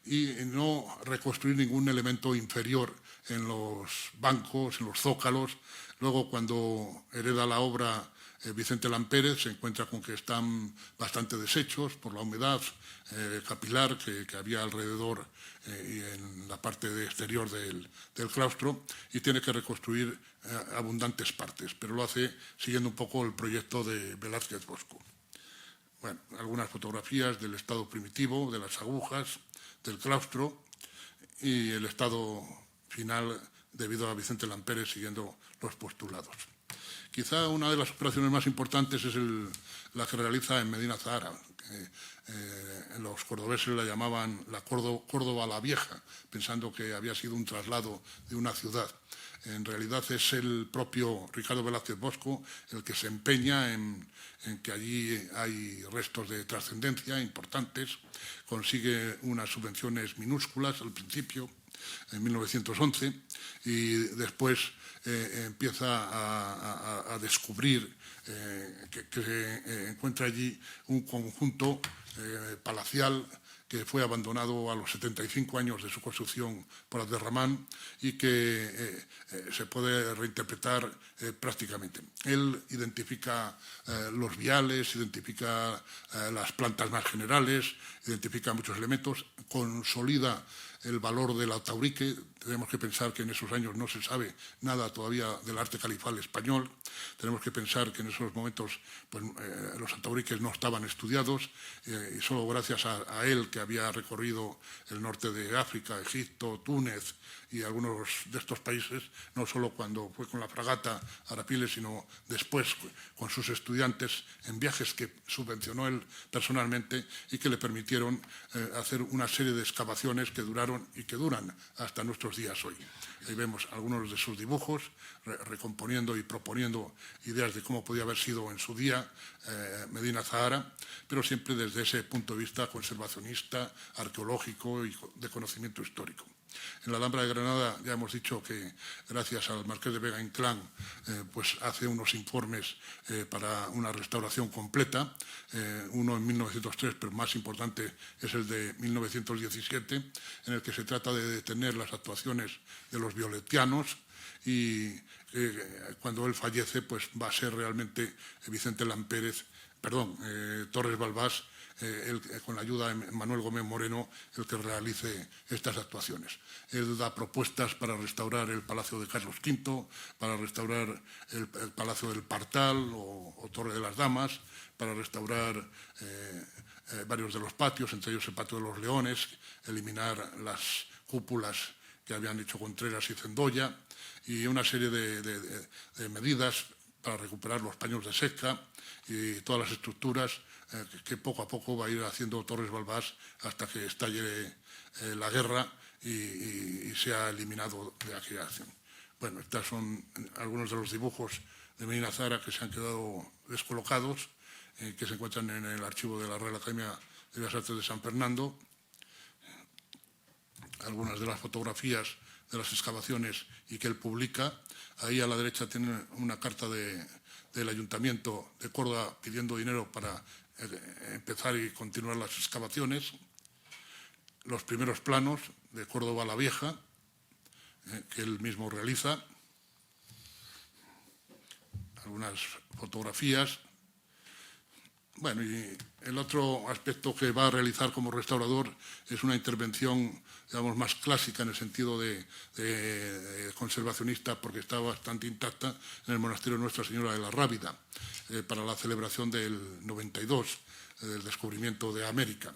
y no reconstruir ningún elemento inferior en los bancos, en los zócalos. Luego, cuando hereda la obra Vicente Lampérez, se encuentra con que están bastante deshechos por la humedad capilar que había alrededor y en la parte exterior del claustro, y tiene que reconstruir abundantes partes, pero lo hace siguiendo un poco el proyecto de Velázquez Bosco. Bueno, algunas fotografías del estado primitivo, de las agujas, del claustro y el estado final debido a Vicente Lampérez siguiendo los postulados. Quizá una de las operaciones más importantes es la que realiza en Medina Zahara. Los cordobeses la llamaban la Córdoba la Vieja, pensando que había sido un traslado de una ciudad. En realidad es el propio Ricardo Velázquez Bosco el que se empeña en que allí hay restos de trascendencia importantes, consigue unas subvenciones minúsculas al principio, en 1911, y después empieza a descubrir que encuentra allí un conjunto palacial que fue abandonado a los 75 años de su construcción por Abderramán y que se puede reinterpretar prácticamente. Él identifica los viales, identifica las plantas más generales, identifica muchos elementos, consolida el valor del ataurique. Tenemos que pensar que en esos años no se sabe nada todavía del arte califal español. Tenemos que pensar que en esos momentos pues, los atauriques no estaban estudiados y solo gracias a él, que había recorrido el norte de África, Egipto, Túnez y algunos de estos países, no solo cuando fue con la fragata Arapiles, sino después con sus estudiantes en viajes que subvencionó él personalmente y que le permitieron hacer una serie de excavaciones que duraron y que duran hasta nuestros días hoy. Ahí vemos algunos de sus dibujos, recomponiendo y proponiendo ideas de cómo podía haber sido en su día Medina Zahara, pero siempre desde ese punto de vista conservacionista, arqueológico y de conocimiento histórico. En la Alhambra de Granada ya hemos dicho que gracias al Marqués de Vega Inclán pues hace unos informes para una restauración completa, uno en 1903, pero más importante es el de 1917, en el que se trata de detener las actuaciones de los violetianos y cuando él fallece pues va a ser realmente Vicente Lampérez, Torres Balbás, con la ayuda de Manuel Gómez Moreno, el que realice estas actuaciones. Él da propuestas para restaurar el Palacio de Carlos V, para restaurar el Palacio del Partal o Torre de las Damas, para restaurar varios de los patios, entre ellos el Patio de los Leones, eliminar las cúpulas que habían hecho Contreras y Cendoya, y una serie de medidas para recuperar los paños de seca y todas las estructuras que poco a poco va a ir haciendo Torres Balbás hasta que estalle la guerra y sea eliminado de aquella acción. Bueno, estos son algunos de los dibujos de Medina Zahara que se han quedado descolocados, que se encuentran en el archivo de la Real Academia de Bellas Artes de San Fernando. Algunas de las fotografías de las excavaciones y que él publica. Ahí a la derecha tiene una carta del Ayuntamiento de Córdoba pidiendo dinero para empezar y continuar las excavaciones. Los primeros planos de Córdoba la Vieja, que él mismo realiza. Algunas fotografías. Bueno, y el otro aspecto que va a realizar como restaurador es una intervención, digamos, más clásica en el sentido de conservacionista, porque está bastante intacta en el monasterio de Nuestra Señora de la Rábida, para la celebración del 92, del descubrimiento de América.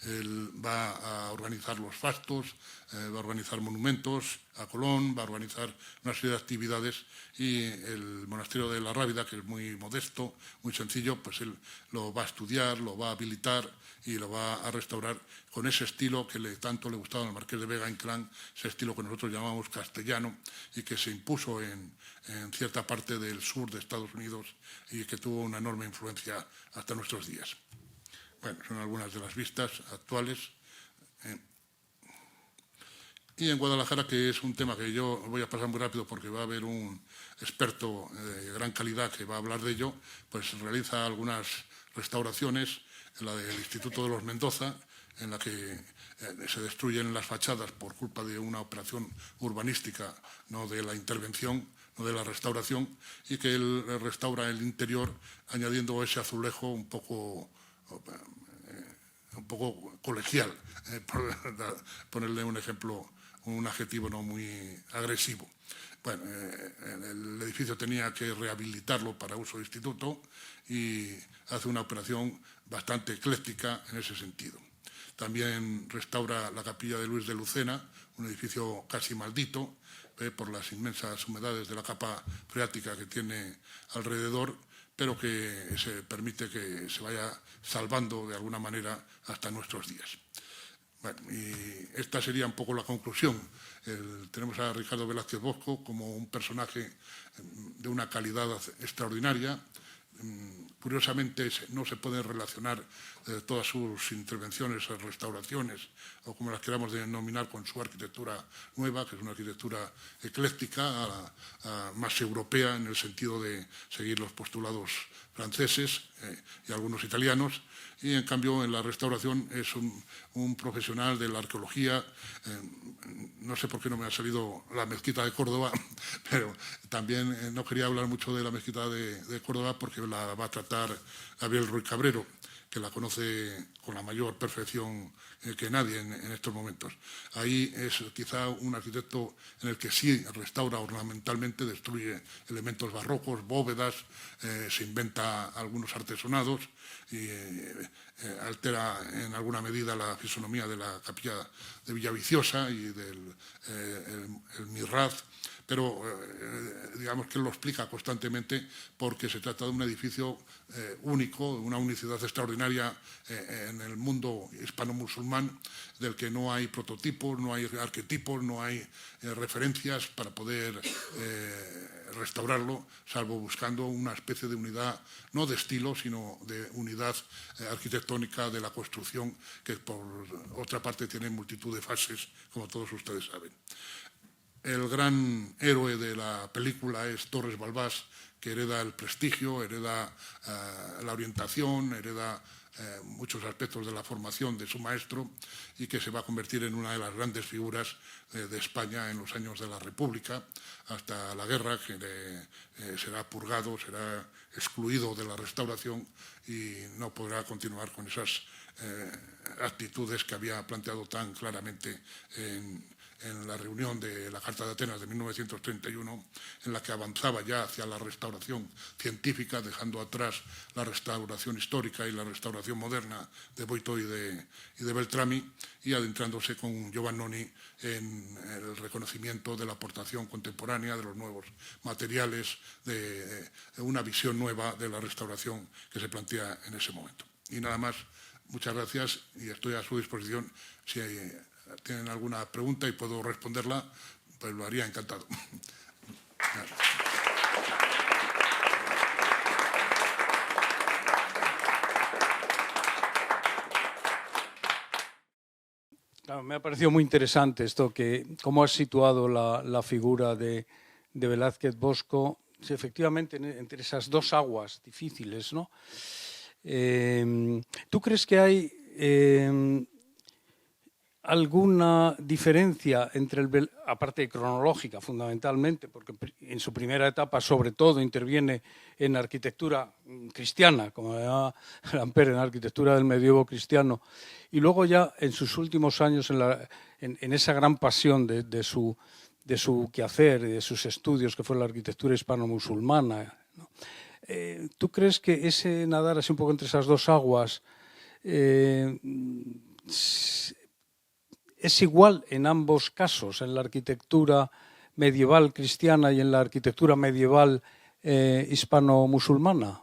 Él va a organizar los fastos, va a organizar monumentos a Colón, va a organizar una serie de actividades, y el monasterio de la Rábida, que es muy modesto, muy sencillo, pues él lo va a estudiar, lo va a habilitar y lo va a restaurar con ese estilo que tanto le gustaba al Marqués de Vega Inclán, ese estilo que nosotros llamamos castellano y que se impuso en cierta parte del sur de Estados Unidos y que tuvo una enorme influencia hasta nuestros días. Bueno, son algunas de las vistas actuales. Y en Guadalajara, que es un tema que yo voy a pasar muy rápido porque va a haber un experto de gran calidad que va a hablar de ello, pues realiza algunas restauraciones, en la del Instituto de los Mendoza, en la que se destruyen las fachadas por culpa de una operación urbanística, no de la intervención, no de la restauración, y que él restaura el interior añadiendo ese azulejo un poco colegial, por ponerle un ejemplo, un adjetivo no muy agresivo. Bueno, el edificio tenía que rehabilitarlo para uso de instituto y hace una operación bastante ecléctica en ese sentido. También restaura la capilla de Luis de Lucena, un edificio casi maldito por las inmensas humedades de la capa freática que tiene alrededor, pero que se permite que se vaya salvando de alguna manera hasta nuestros días. Bueno, y esta sería un poco la conclusión. Tenemos a Ricardo Velázquez Bosco como un personaje de una calidad extraordinaria. Curiosamente, no se pueden relacionar todas sus intervenciones, restauraciones, o como las queramos denominar, con su arquitectura nueva, que es una arquitectura ecléctica, más europea, en el sentido de seguir los postulados franceses y algunos italianos. Y, en cambio, en la restauración es un profesional de la arqueología. No sé por qué no me ha salido la mezquita de Córdoba, pero también no quería hablar mucho de la mezquita de Córdoba porque la va a tratar Gabriel Ruiz Cabrero, que la conoce con la mayor perfección que nadie en estos momentos. Ahí es quizá un arquitecto en el que sí restaura ornamentalmente, destruye elementos barrocos, bóvedas, se inventa algunos artesonados y altera en alguna medida la fisonomía de la capilla de Villaviciosa y del el Mirraz, pero digamos que él lo explica constantemente porque se trata de un edificio único, una unicidad extraordinaria en el mundo hispano-musulmán, del que no hay prototipos, no hay arquetipos, no hay referencias para poder restaurarlo, salvo buscando una especie de unidad, no de estilo, sino de unidad arquitectónica de la construcción, que por otra parte tiene multitud de fases, como todos ustedes saben. El gran héroe de la película es Torres Balbás, que hereda el prestigio, hereda la orientación, hereda muchos aspectos de la formación de su maestro y que se va a convertir en una de las grandes figuras de España en los años de la República, hasta la guerra, que será purgado, será excluido de la restauración y no podrá continuar con esas actitudes que había planteado tan claramente en la reunión de la Carta de Atenas de 1931, en la que avanzaba ya hacia la restauración científica, dejando atrás la restauración histórica y la restauración moderna de Boito y de Beltrami, y adentrándose con Giovannoni en el reconocimiento de la aportación contemporánea, de los nuevos materiales, de una visión nueva de la restauración que se plantea en ese momento. Y nada más, muchas gracias y estoy a su disposición. Si tienen alguna pregunta y puedo responderla, pues lo haría encantado. Gracias. me ha parecido muy interesante esto, cómo has situado la figura de Velázquez Bosco, sí, efectivamente, entre esas dos aguas difíciles, ¿no? ¿Tú crees que hay alguna diferencia entre aparte cronológica, fundamentalmente, porque en su primera etapa, sobre todo, interviene en arquitectura cristiana, como llama Ampère, en arquitectura del medievo cristiano, y luego ya en sus últimos años en esa gran pasión de su quehacer y de sus estudios, que fue la arquitectura hispano-musulmana, ¿no? ¿Tú crees que ese nadar así un poco entre esas dos aguas es igual en ambos casos, en la arquitectura medieval cristiana y en la arquitectura medieval hispano-musulmana?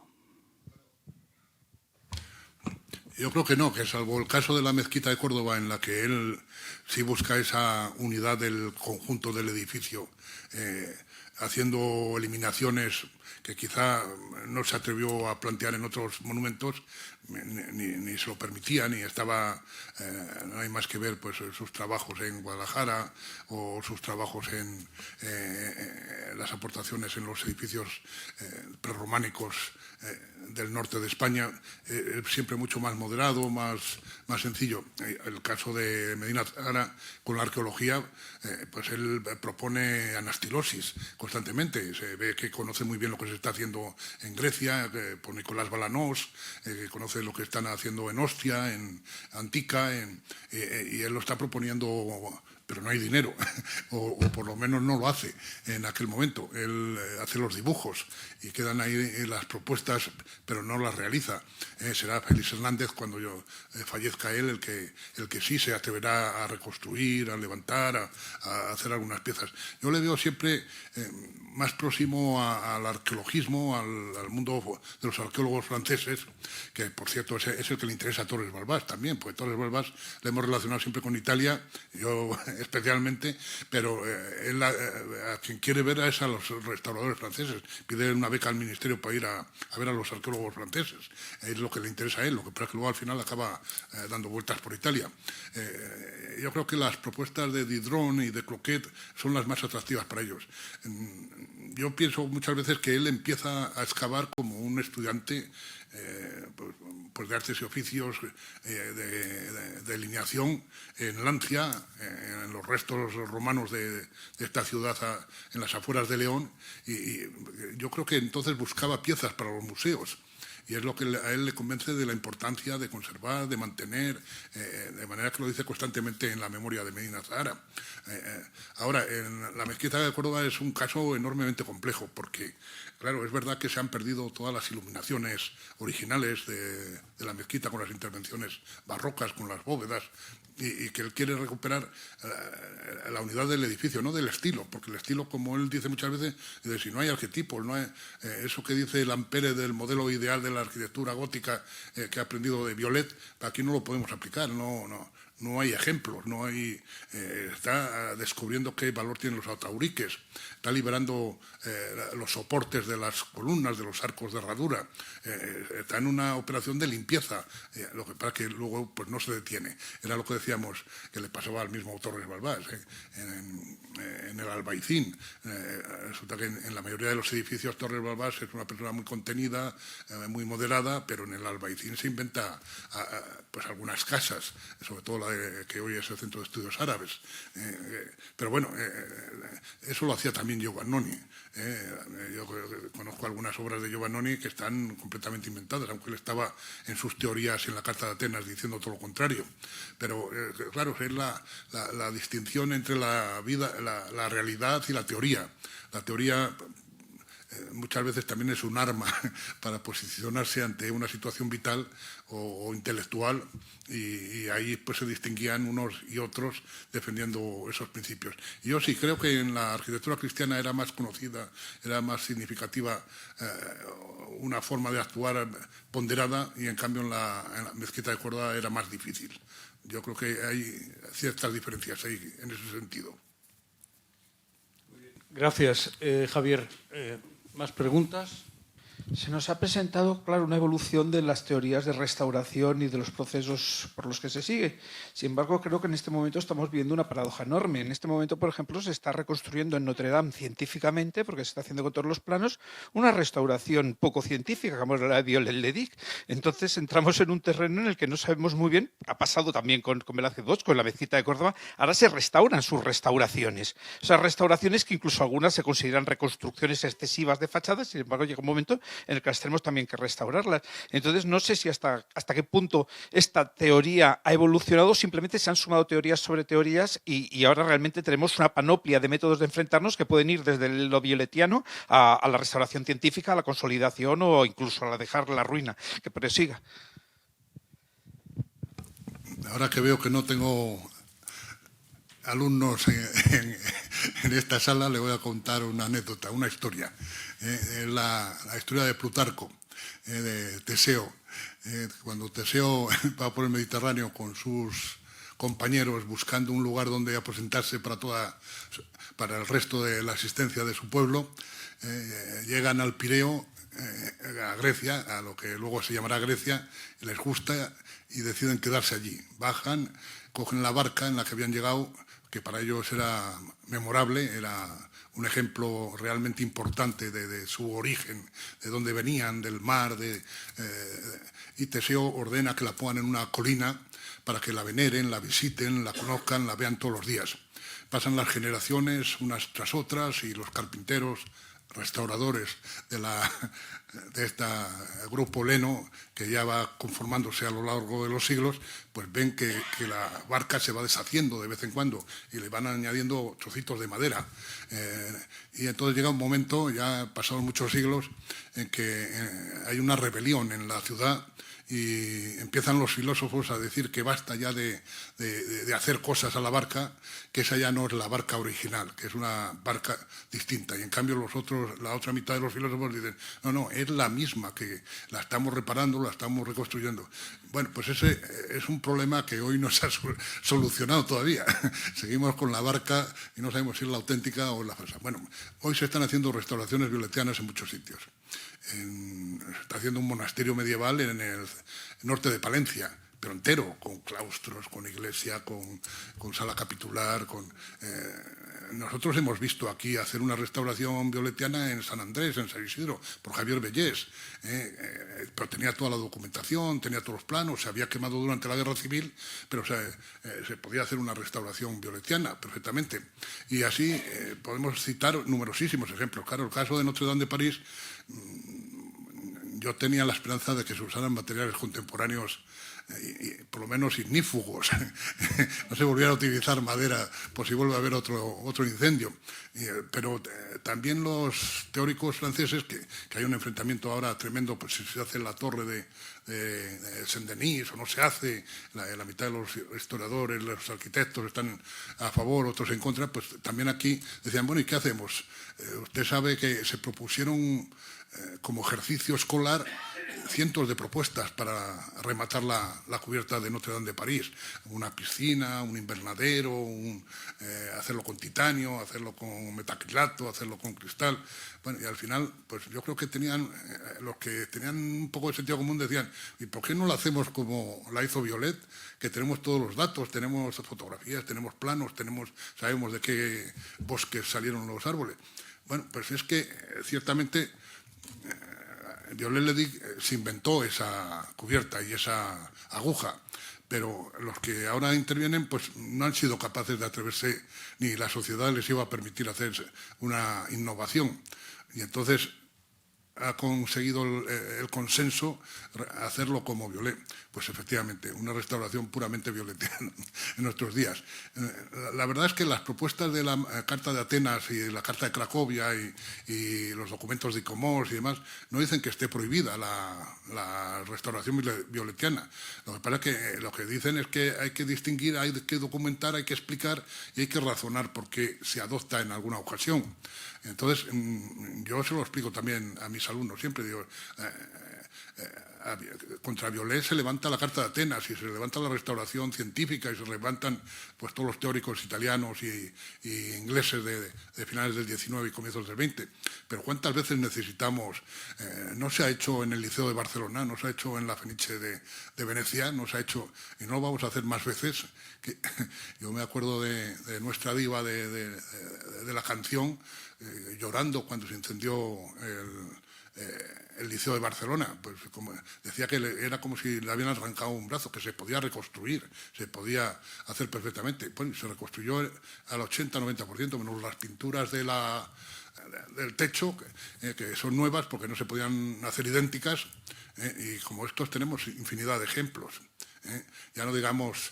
Yo creo que no, que salvo el caso de la mezquita de Córdoba, en la que él sí busca esa unidad del conjunto del edificio, haciendo eliminaciones que quizá no se atrevió a plantear en otros monumentos, ni se lo permitía, ni estaba, no hay más que ver pues sus trabajos en Guadalajara o sus trabajos en las aportaciones en los edificios prerrománicos del norte de España, siempre mucho más moderado, más sencillo. El caso de Medina Zahara con la arqueología, pues él propone anastilosis constantemente. Se ve que conoce muy bien lo que se está haciendo en Grecia, por Nicolás Balanos, que conoce lo que están haciendo en Ostia, en Antica, y él lo está proponiendo, pero no hay dinero, o por lo menos no lo hace en aquel momento. Él hace los dibujos y quedan ahí las propuestas, pero no las realiza. Será Félix Hernández, cuando fallezca él, el que sí se atreverá a reconstruir, a levantar, a hacer algunas piezas. Yo le veo siempre más próximo al arqueologismo, al mundo de los arqueólogos franceses, que por cierto es el que le interesa a Torres Balbás también, porque Torres Balbás le hemos relacionado siempre con Italia, yo especialmente, pero a quien quiere ver es a los restauradores franceses. Pide una beca al ministerio para ir a ver a los arqueólogos franceses. Es lo que le interesa a él, lo que pasa es que luego al final acaba dando vueltas por Italia. Yo creo que las propuestas de Diderot y de Cloquet son las más atractivas para ellos. Yo pienso muchas veces que él empieza a excavar como un estudiante pues de artes y oficios, de delineación en Lancia, en los restos romanos de esta ciudad en las afueras de León, y yo creo que entonces buscaba piezas para los museos. Y es lo que a él le convence de la importancia de conservar, de mantener, de manera que lo dice constantemente en la memoria de Medina Zahara. Ahora, en la mezquita de Córdoba es un caso enormemente complejo, porque, claro, es verdad que se han perdido todas las iluminaciones originales de la mezquita, con las intervenciones barrocas, con las bóvedas, y que él quiere recuperar la unidad del edificio, no del estilo, porque el estilo, como él dice muchas veces, dice, si no hay arquetipos, no hay, eso que dice el Ampère del modelo ideal de la arquitectura gótica que ha aprendido de Violet, aquí no lo podemos aplicar, no hay ejemplos, no hay, está descubriendo qué valor tienen los atauriques, está liberando los soportes de las columnas, de los arcos de herradura, está en una operación de limpieza, lo que pasa que luego pues no se detiene. Era lo que decíamos que le pasaba al mismo Torres Balbás en el Albaicín. Resulta que en la mayoría de los edificios Torres Balbás es una persona muy contenida, muy moderada, pero en el Albaicín se inventa pues algunas casas, sobre todo la que hoy es el Centro de Estudios Árabes. Pero bueno, eso lo hacía también Giovannoni. Yo conozco algunas obras de Giovannoni que están completamente inventadas, aunque él estaba en sus teorías en la Carta de Atenas diciendo todo lo contrario. Pero claro, es la distinción entre la vida, la realidad y la teoría. La teoría muchas veces también es un arma para posicionarse ante una situación vital o intelectual, y ahí pues se distinguían unos y otros defendiendo esos principios. Y yo sí creo que en la arquitectura cristiana era más conocida, era más significativa una forma de actuar ponderada, y en cambio en la mezquita de Córdoba era más difícil. Yo creo que hay ciertas diferencias ahí en ese sentido. Gracias, Javier. ¿Más preguntas? Se nos ha presentado, claro, una evolución de las teorías de restauración y de los procesos por los que se sigue. Sin embargo, creo que en este momento estamos viviendo una paradoja enorme. En este momento, por ejemplo, se está reconstruyendo en Notre Dame científicamente, porque se está haciendo con todos los planos, una restauración poco científica, como la de Viollet-le-Duc. Entonces entramos en un terreno en el que no sabemos muy bien. Ha pasado también con Velázquez II, con la mezquita de Córdoba. Ahora se restauran sus restauraciones. O sea, restauraciones que incluso algunas se consideran reconstrucciones excesivas de fachadas. Sin embargo, llega un momento en el que las tenemos también que restaurarlas. Entonces, no sé si hasta qué punto esta teoría ha evolucionado, simplemente se han sumado teorías sobre teorías y ahora realmente tenemos una panoplia de métodos de enfrentarnos que pueden ir desde lo violetiano a la restauración científica, a la consolidación o incluso a la dejar la ruina, que prosiga. Ahora que veo que no tengo alumnos en esta sala, le voy a contar una anécdota, una historia. La historia de Plutarco, de Teseo. Cuando Teseo va por el Mediterráneo con sus compañeros buscando un lugar donde aposentarse para el resto de la existencia de su pueblo, llegan al Pireo, a Grecia, a lo que luego se llamará Grecia, les gusta y deciden quedarse allí. Bajan, cogen la barca en la que habían llegado, que para ellos era memorable, era un ejemplo realmente importante de su origen, de dónde venían, del mar, y Teseo ordena que la pongan en una colina para que la veneren, la visiten, la conozcan, la vean todos los días. Pasan las generaciones unas tras otras y los carpinteros, restauradores de este grupo Leno, que ya va conformándose a lo largo de los siglos, pues ven que la barca se va deshaciendo de vez en cuando y le van añadiendo trocitos de madera. Y entonces llega un momento, ya pasados muchos siglos, en que hay una rebelión en la ciudad y empiezan los filósofos a decir que basta ya de hacer cosas a la barca, que esa ya no es la barca original, que es una barca distinta. Y en cambio la otra mitad de los filósofos dicen, no, es la misma, que la estamos reparando, la estamos reconstruyendo. Bueno, pues ese es un problema que hoy no se ha solucionado todavía. Seguimos con la barca y no sabemos si es la auténtica o la falsa. Bueno, hoy se están haciendo restauraciones violetianas en muchos sitios. Se está haciendo un monasterio medieval en el norte de Palencia, pero entero, con claustros, con iglesia, con sala capitular. Nosotros hemos visto aquí hacer una restauración violetiana en San Andrés, en San Isidro, por Javier Bellés, pero tenía toda la documentación, tenía todos los planos, se había quemado durante la Guerra Civil, pero se podía hacer una restauración violetiana perfectamente. Y así podemos citar numerosísimos ejemplos. Claro, el caso de Notre Dame de París, yo tenía la esperanza de que se usaran materiales contemporáneos, por lo menos ignífugos, no se volviera a utilizar madera por si vuelve a haber otro incendio. Pero también los teóricos franceses, que hay un enfrentamiento ahora tremendo, pues si se hace la torre de Saint-Denis o no se hace, la mitad de los historiadores, los arquitectos están a favor, otros en contra, pues también aquí decían, bueno, ¿y qué hacemos? Usted sabe que se propusieron como ejercicio escolar cientos de propuestas para rematar la cubierta de Notre Dame de París. Una piscina, un invernadero, hacerlo con titanio, hacerlo con metacrilato, hacerlo con cristal. Bueno, y al final, pues yo creo que los que tenían un poco de sentido común decían, ¿y por qué no lo hacemos como la hizo Violet? Que tenemos todos los datos, tenemos fotografías, tenemos planos, sabemos de qué bosques salieron los árboles. Bueno, pues es que ciertamente Viollet-le-Duc se inventó esa cubierta y esa aguja, pero los que ahora intervienen pues no han sido capaces de atreverse, ni la sociedad les iba a permitir hacer una innovación. Y entonces ha conseguido el consenso hacerlo como Violet. Pues efectivamente, una restauración puramente violetiana en nuestros días. La verdad es que las propuestas de la Carta de Atenas y la Carta de Cracovia y los documentos de ICOMOS y demás no dicen que esté prohibida la restauración violetiana. Lo que pasa es que lo que dicen es que hay que distinguir, hay que documentar, hay que explicar y hay que razonar por qué se adopta en alguna ocasión. Entonces, yo se lo explico también a mis alumnos. Siempre digo, contra Violet se levanta la Carta de Atenas y se levanta la restauración científica y se levantan pues, todos los teóricos italianos y ingleses de finales del XIX y comienzos del XX. Pero ¿cuántas veces necesitamos? No se ha hecho en el Liceo de Barcelona, no se ha hecho en la Fenice de Venecia, no se ha hecho, y no lo vamos a hacer más veces. Yo me acuerdo de nuestra diva de la canción, llorando cuando se incendió el Liceo de Barcelona, pues decía que era como si le habían arrancado un brazo, que se podía reconstruir, se podía hacer perfectamente. Bueno, se reconstruyó al 80-90%, menos las pinturas del techo, que son nuevas porque no se podían hacer idénticas, y como estos tenemos infinidad de ejemplos. Ya no digamos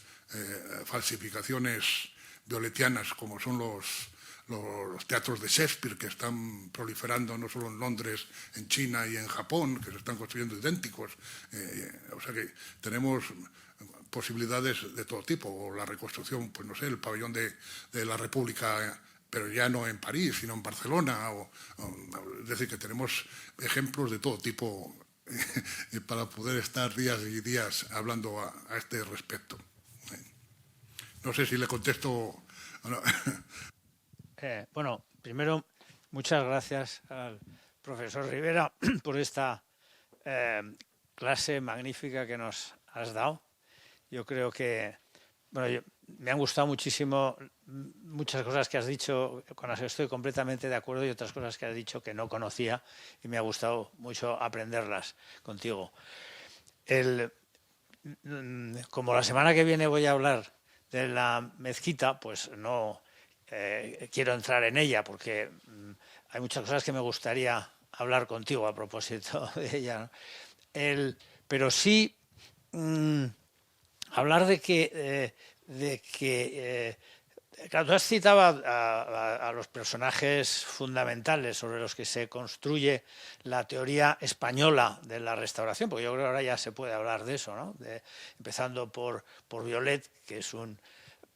falsificaciones violetianas como son los teatros de Shakespeare, que están proliferando no solo en Londres, en China y en Japón, que se están construyendo idénticos. O sea que tenemos posibilidades de todo tipo, o la reconstrucción, pues no sé, el pabellón de la República, pero ya no en París, sino en Barcelona. Es decir, que tenemos ejemplos de todo tipo para poder estar días y días hablando a este respecto. No sé si le contesto. Bueno, primero, muchas gracias al profesor Rivera por esta clase magnífica que nos has dado. Yo creo que, bueno, me han gustado muchísimo muchas cosas que has dicho, con las que estoy completamente de acuerdo, y otras cosas que has dicho que no conocía y me ha gustado mucho aprenderlas contigo. Como la semana que viene voy a hablar de la mezquita, pues no quiero entrar en ella porque hay muchas cosas que me gustaría hablar contigo a propósito de ella, ¿no? Pero sí hablar de que claro, tú has citado a los personajes fundamentales sobre los que se construye la teoría española de la restauración, porque yo creo que ahora ya se puede hablar de eso, ¿no? Empezando por Violet, que es un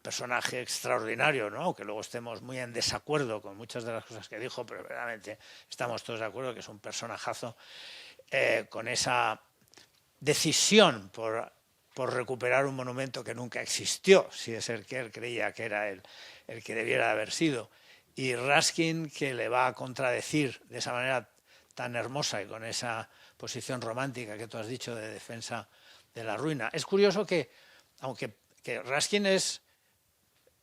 personaje extraordinario, ¿no? Que luego estemos muy en desacuerdo con muchas de las cosas que dijo, pero verdaderamente estamos todos de acuerdo que es un personajazo, con esa decisión por recuperar un monumento que nunca existió, si es el que él creía que era el que debiera haber sido. Y Ruskin, que le va a contradecir de esa manera tan hermosa y con esa posición romántica que tú has dicho de defensa de la ruina. Es curioso que, aunque Ruskin es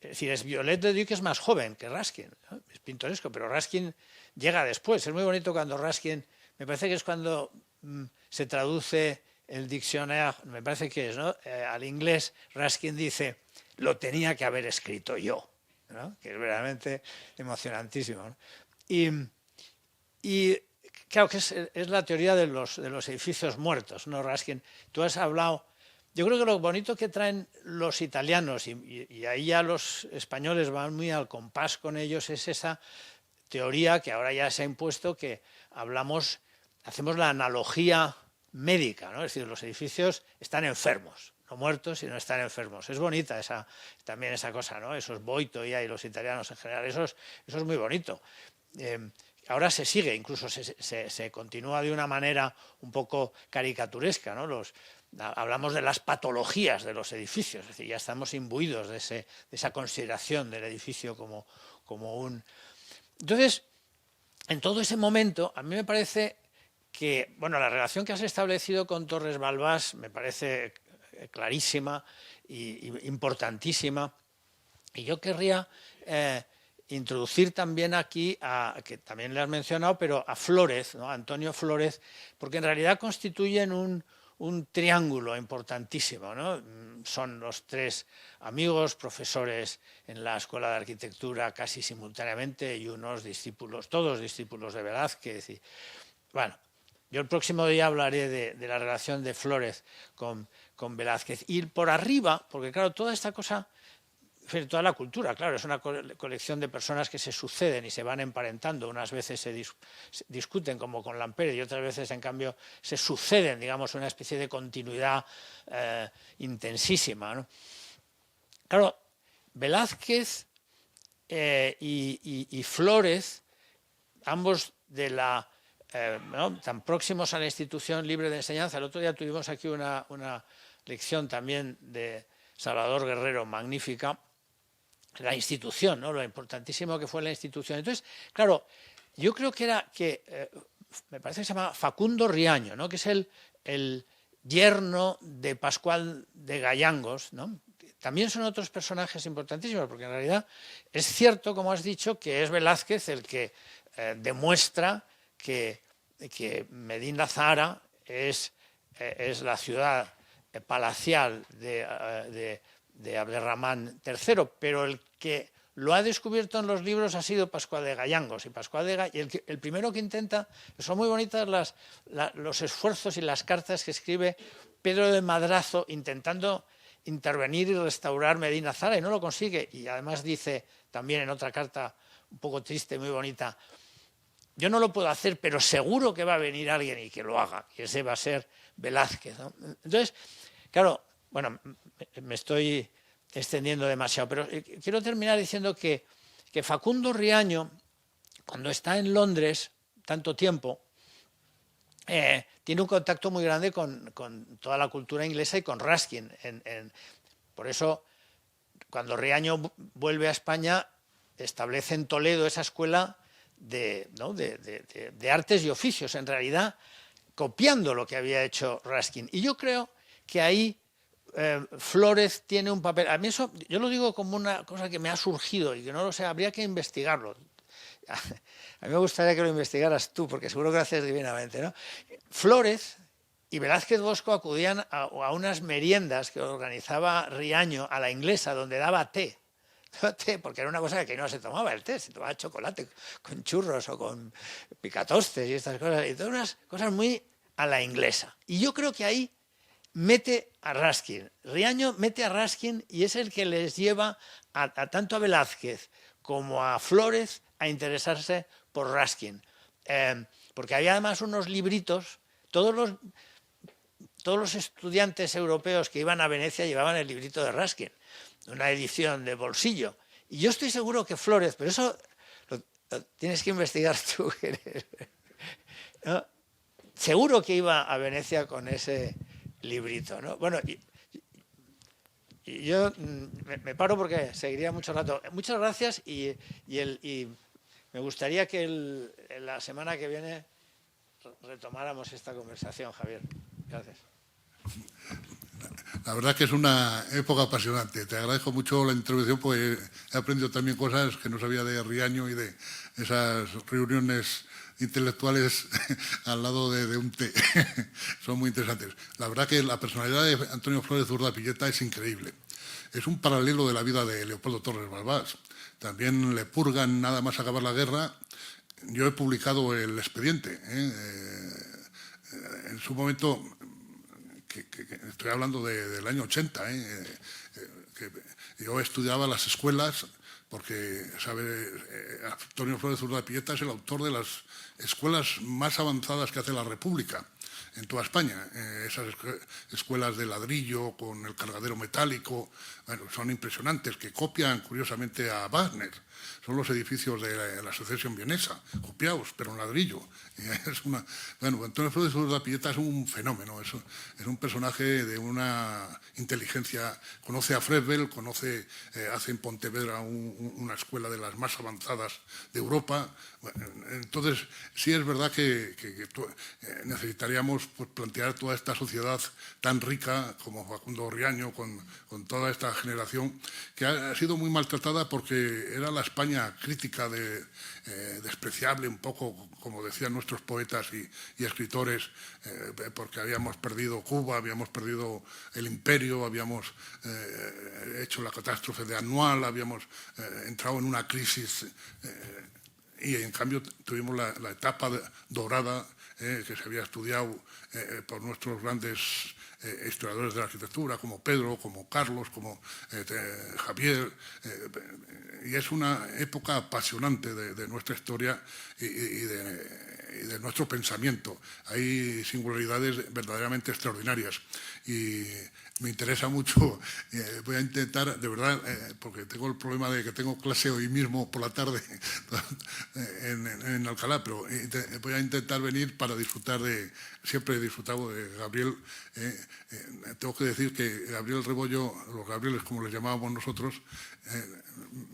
decir, Violet de Duc es más joven que Ruskin, ¿no? Es pintoresco, pero Ruskin llega después. Es muy bonito cuando Ruskin, me parece que es cuando se traduce el diccionario, me parece que es, ¿no? Al inglés, Ruskin dice, lo tenía que haber escrito yo, ¿no? Que es verdaderamente emocionantísimo, ¿no? Y claro que es la teoría de los edificios muertos, ¿no, Ruskin? Tú has hablado. Yo creo que lo bonito que traen los italianos, y ahí ya los españoles van muy al compás con ellos, es esa teoría que ahora ya se ha impuesto, que hacemos la analogía médica, ¿no? Es decir, los edificios están enfermos, no muertos, sino están enfermos. Es bonita también esa cosa, ¿no? Esos Boito y los italianos en general, eso es muy bonito. Ahora se sigue, incluso se continúa de una manera un poco caricaturesca, ¿no? Hablamos de las patologías de los edificios, es decir, ya estamos imbuidos de esa consideración del edificio como un... Entonces, en todo ese momento, a mí me parece que, bueno, la relación que has establecido con Torres Balbás me parece clarísima e importantísima, y yo querría introducir también aquí, que también le has mencionado, pero a Flórez, ¿no? Antonio Flórez, porque en realidad constituyen un triángulo importantísimo, ¿no? Son los tres amigos, profesores en la Escuela de Arquitectura casi simultáneamente y unos discípulos, todos discípulos de Velázquez. Bueno, yo el próximo día hablaré de la relación de Flórez con Velázquez. Y por arriba, porque claro, toda esta cosa, toda la cultura, claro, es una colección de personas que se suceden y se van emparentando. Unas veces se discuten, como con Lampere, y otras veces, en cambio, se suceden, digamos, una especie de continuidad intensísima, ¿no? Claro, Velázquez y Flórez, ambos de la ¿no?, tan próximos a la institución libre de enseñanza. El otro día tuvimos aquí una lección también de Salvador Guerrero, magnífica, la institución, ¿no?, lo importantísimo que fue la institución. Entonces, claro, yo creo que me parece que se llama Facundo Riaño, ¿no?, que es el yerno de Pascual de Gayangos, ¿no? También son otros personajes importantísimos, porque en realidad es cierto, como has dicho, que es Velázquez el que demuestra que Medina Zahara es la ciudad palacial de Abderramán III, pero el que lo ha descubierto en los libros ha sido Pascual de Gayangos. Y el primero que intenta, son muy bonitas los esfuerzos y las cartas que escribe Pedro de Madrazo intentando intervenir y restaurar Medina Zahara, y no lo consigue. Y además dice también en otra carta un poco triste, muy bonita: yo no lo puedo hacer, pero seguro que va a venir alguien y que lo haga, y ese va a ser Velázquez, ¿no? Entonces, claro, bueno, me estoy extendiendo demasiado, pero quiero terminar diciendo que Facundo Riaño, cuando está en Londres tanto tiempo, tiene un contacto muy grande con toda la cultura inglesa y con Ruskin. Por eso, cuando Riaño vuelve a España, establece en Toledo esa escuela de artes y oficios, en realidad copiando lo que había hecho Ruskin. Y yo creo que ahí Flórez tiene un papel. A mí eso, yo lo digo como una cosa que me ha surgido y que no lo sé, habría que investigarlo. A mí me gustaría que lo investigaras tú, porque seguro que lo haces divinamente, ¿no? Flórez y Velázquez Bosco acudían a unas meriendas que organizaba Riaño a la inglesa, donde daba té, porque era una cosa que no se tomaba el té, se tomaba chocolate con churros o con picatostes y estas cosas, y todas unas cosas muy a la inglesa. Y yo creo que ahí mete a Ruskin, Riaño mete a Ruskin, y es el que les lleva tanto a Velázquez como a Flórez a interesarse por Ruskin, porque había además unos libritos, todos los estudiantes europeos que iban a Venecia llevaban el librito de Ruskin, una edición de bolsillo, y yo estoy seguro que Flórez, pero eso lo tienes que investigar tú, ¿no?, seguro que iba a Venecia con ese librito, ¿no? Bueno, y yo me paro porque seguiría mucho rato. Muchas gracias y me gustaría que la semana que viene retomáramos esta conversación, Javier. Gracias. La verdad que es una época apasionante. Te agradezco mucho la intervención, porque he aprendido también cosas que no sabía de Riaño y de esas reuniones intelectuales al lado de un té. Son muy interesantes. La verdad que la personalidad de Antonio Flórez Urdapilleta es increíble. Es un paralelo de la vida de Leopoldo Torres Balbás. También le purgan nada más acabar la guerra. Yo he publicado el expediente. En su momento, que estoy hablando del año 80, que yo estudiaba las escuelas, porque, ¿sabe? Antonio Flórez Urdapilleta es el autor de las escuelas más avanzadas que hace la República en toda España. Esas escuelas de ladrillo con el cargadero metálico, bueno, son impresionantes, que copian curiosamente a Wagner. Son los edificios de la Secesión vienesa, copiados, pero en ladrillo. Bueno, Antonio Flórez Urdapilleta es un fenómeno, es un personaje de una inteligencia. Conoce a Fredbel, hace en Pontevedra una escuela de las más avanzadas de Europa. Bueno, entonces, sí es verdad que necesitaríamos, pues, plantear toda esta sociedad tan rica como Facundo Riaño, con toda esta generación, que ha sido muy maltratada porque era la España crítica, despreciable un poco, como decían nuestros poetas y escritores, porque habíamos perdido Cuba, habíamos perdido el imperio, habíamos hecho la catástrofe de Anual, habíamos entrado en una crisis, y en cambio tuvimos la etapa dorada que se había estudiado por nuestros grandes historiadores de la arquitectura, como Pedro, como Carlos, como Javier, y es una época apasionante de nuestra historia y de nuestro pensamiento. Hay singularidades verdaderamente extraordinarias y me interesa mucho. Voy a intentar, de verdad, porque tengo el problema de que tengo clase hoy mismo por la tarde en Alcalá, pero voy a intentar venir para disfrutar siempre he disfrutado de Gabriel. Tengo que decir que Gabriel Rebollo, los Gabrieles como les llamábamos nosotros,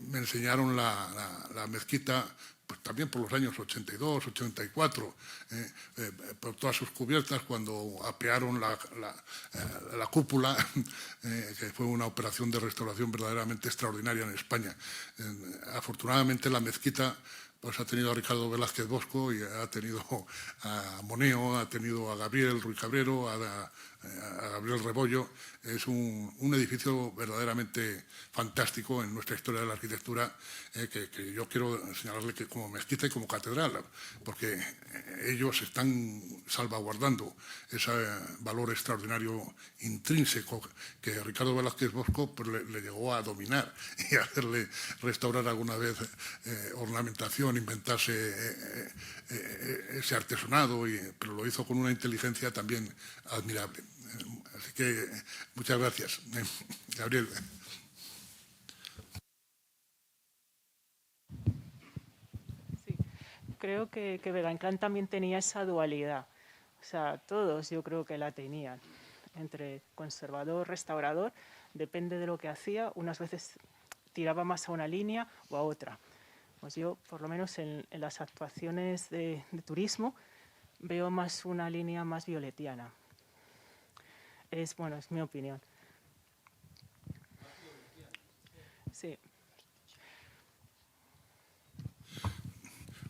me enseñaron la mezquita, pues también por los años 82, 84, por todas sus cubiertas, cuando apearon la cúpula, que fue una operación de restauración verdaderamente extraordinaria en España. Afortunadamente la mezquita pues ha tenido a Ricardo Velázquez Bosco y ha tenido a Moneo, ha tenido a Gabriel Ruiz Cabrero, a Gabriel Rebollo. Es un edificio verdaderamente fantástico en nuestra historia de la arquitectura, que yo quiero señalarle que como mezquita y como catedral, porque ellos están salvaguardando ese valor extraordinario intrínseco que Ricardo Velázquez Bosco pues, le llegó a dominar y a hacerle restaurar alguna vez ornamentación, inventarse ese artesonado, pero lo hizo con una inteligencia también admirable. Así que muchas gracias, Gabriel. Sí, creo que Vega Inclán también tenía esa dualidad. O sea, todos yo creo que la tenían. Entre conservador, restaurador, depende de lo que hacía. Unas veces tiraba más a una línea o a otra. Pues yo, por lo menos en las actuaciones de turismo, veo más una línea más violetiana. Es mi opinión. Sí.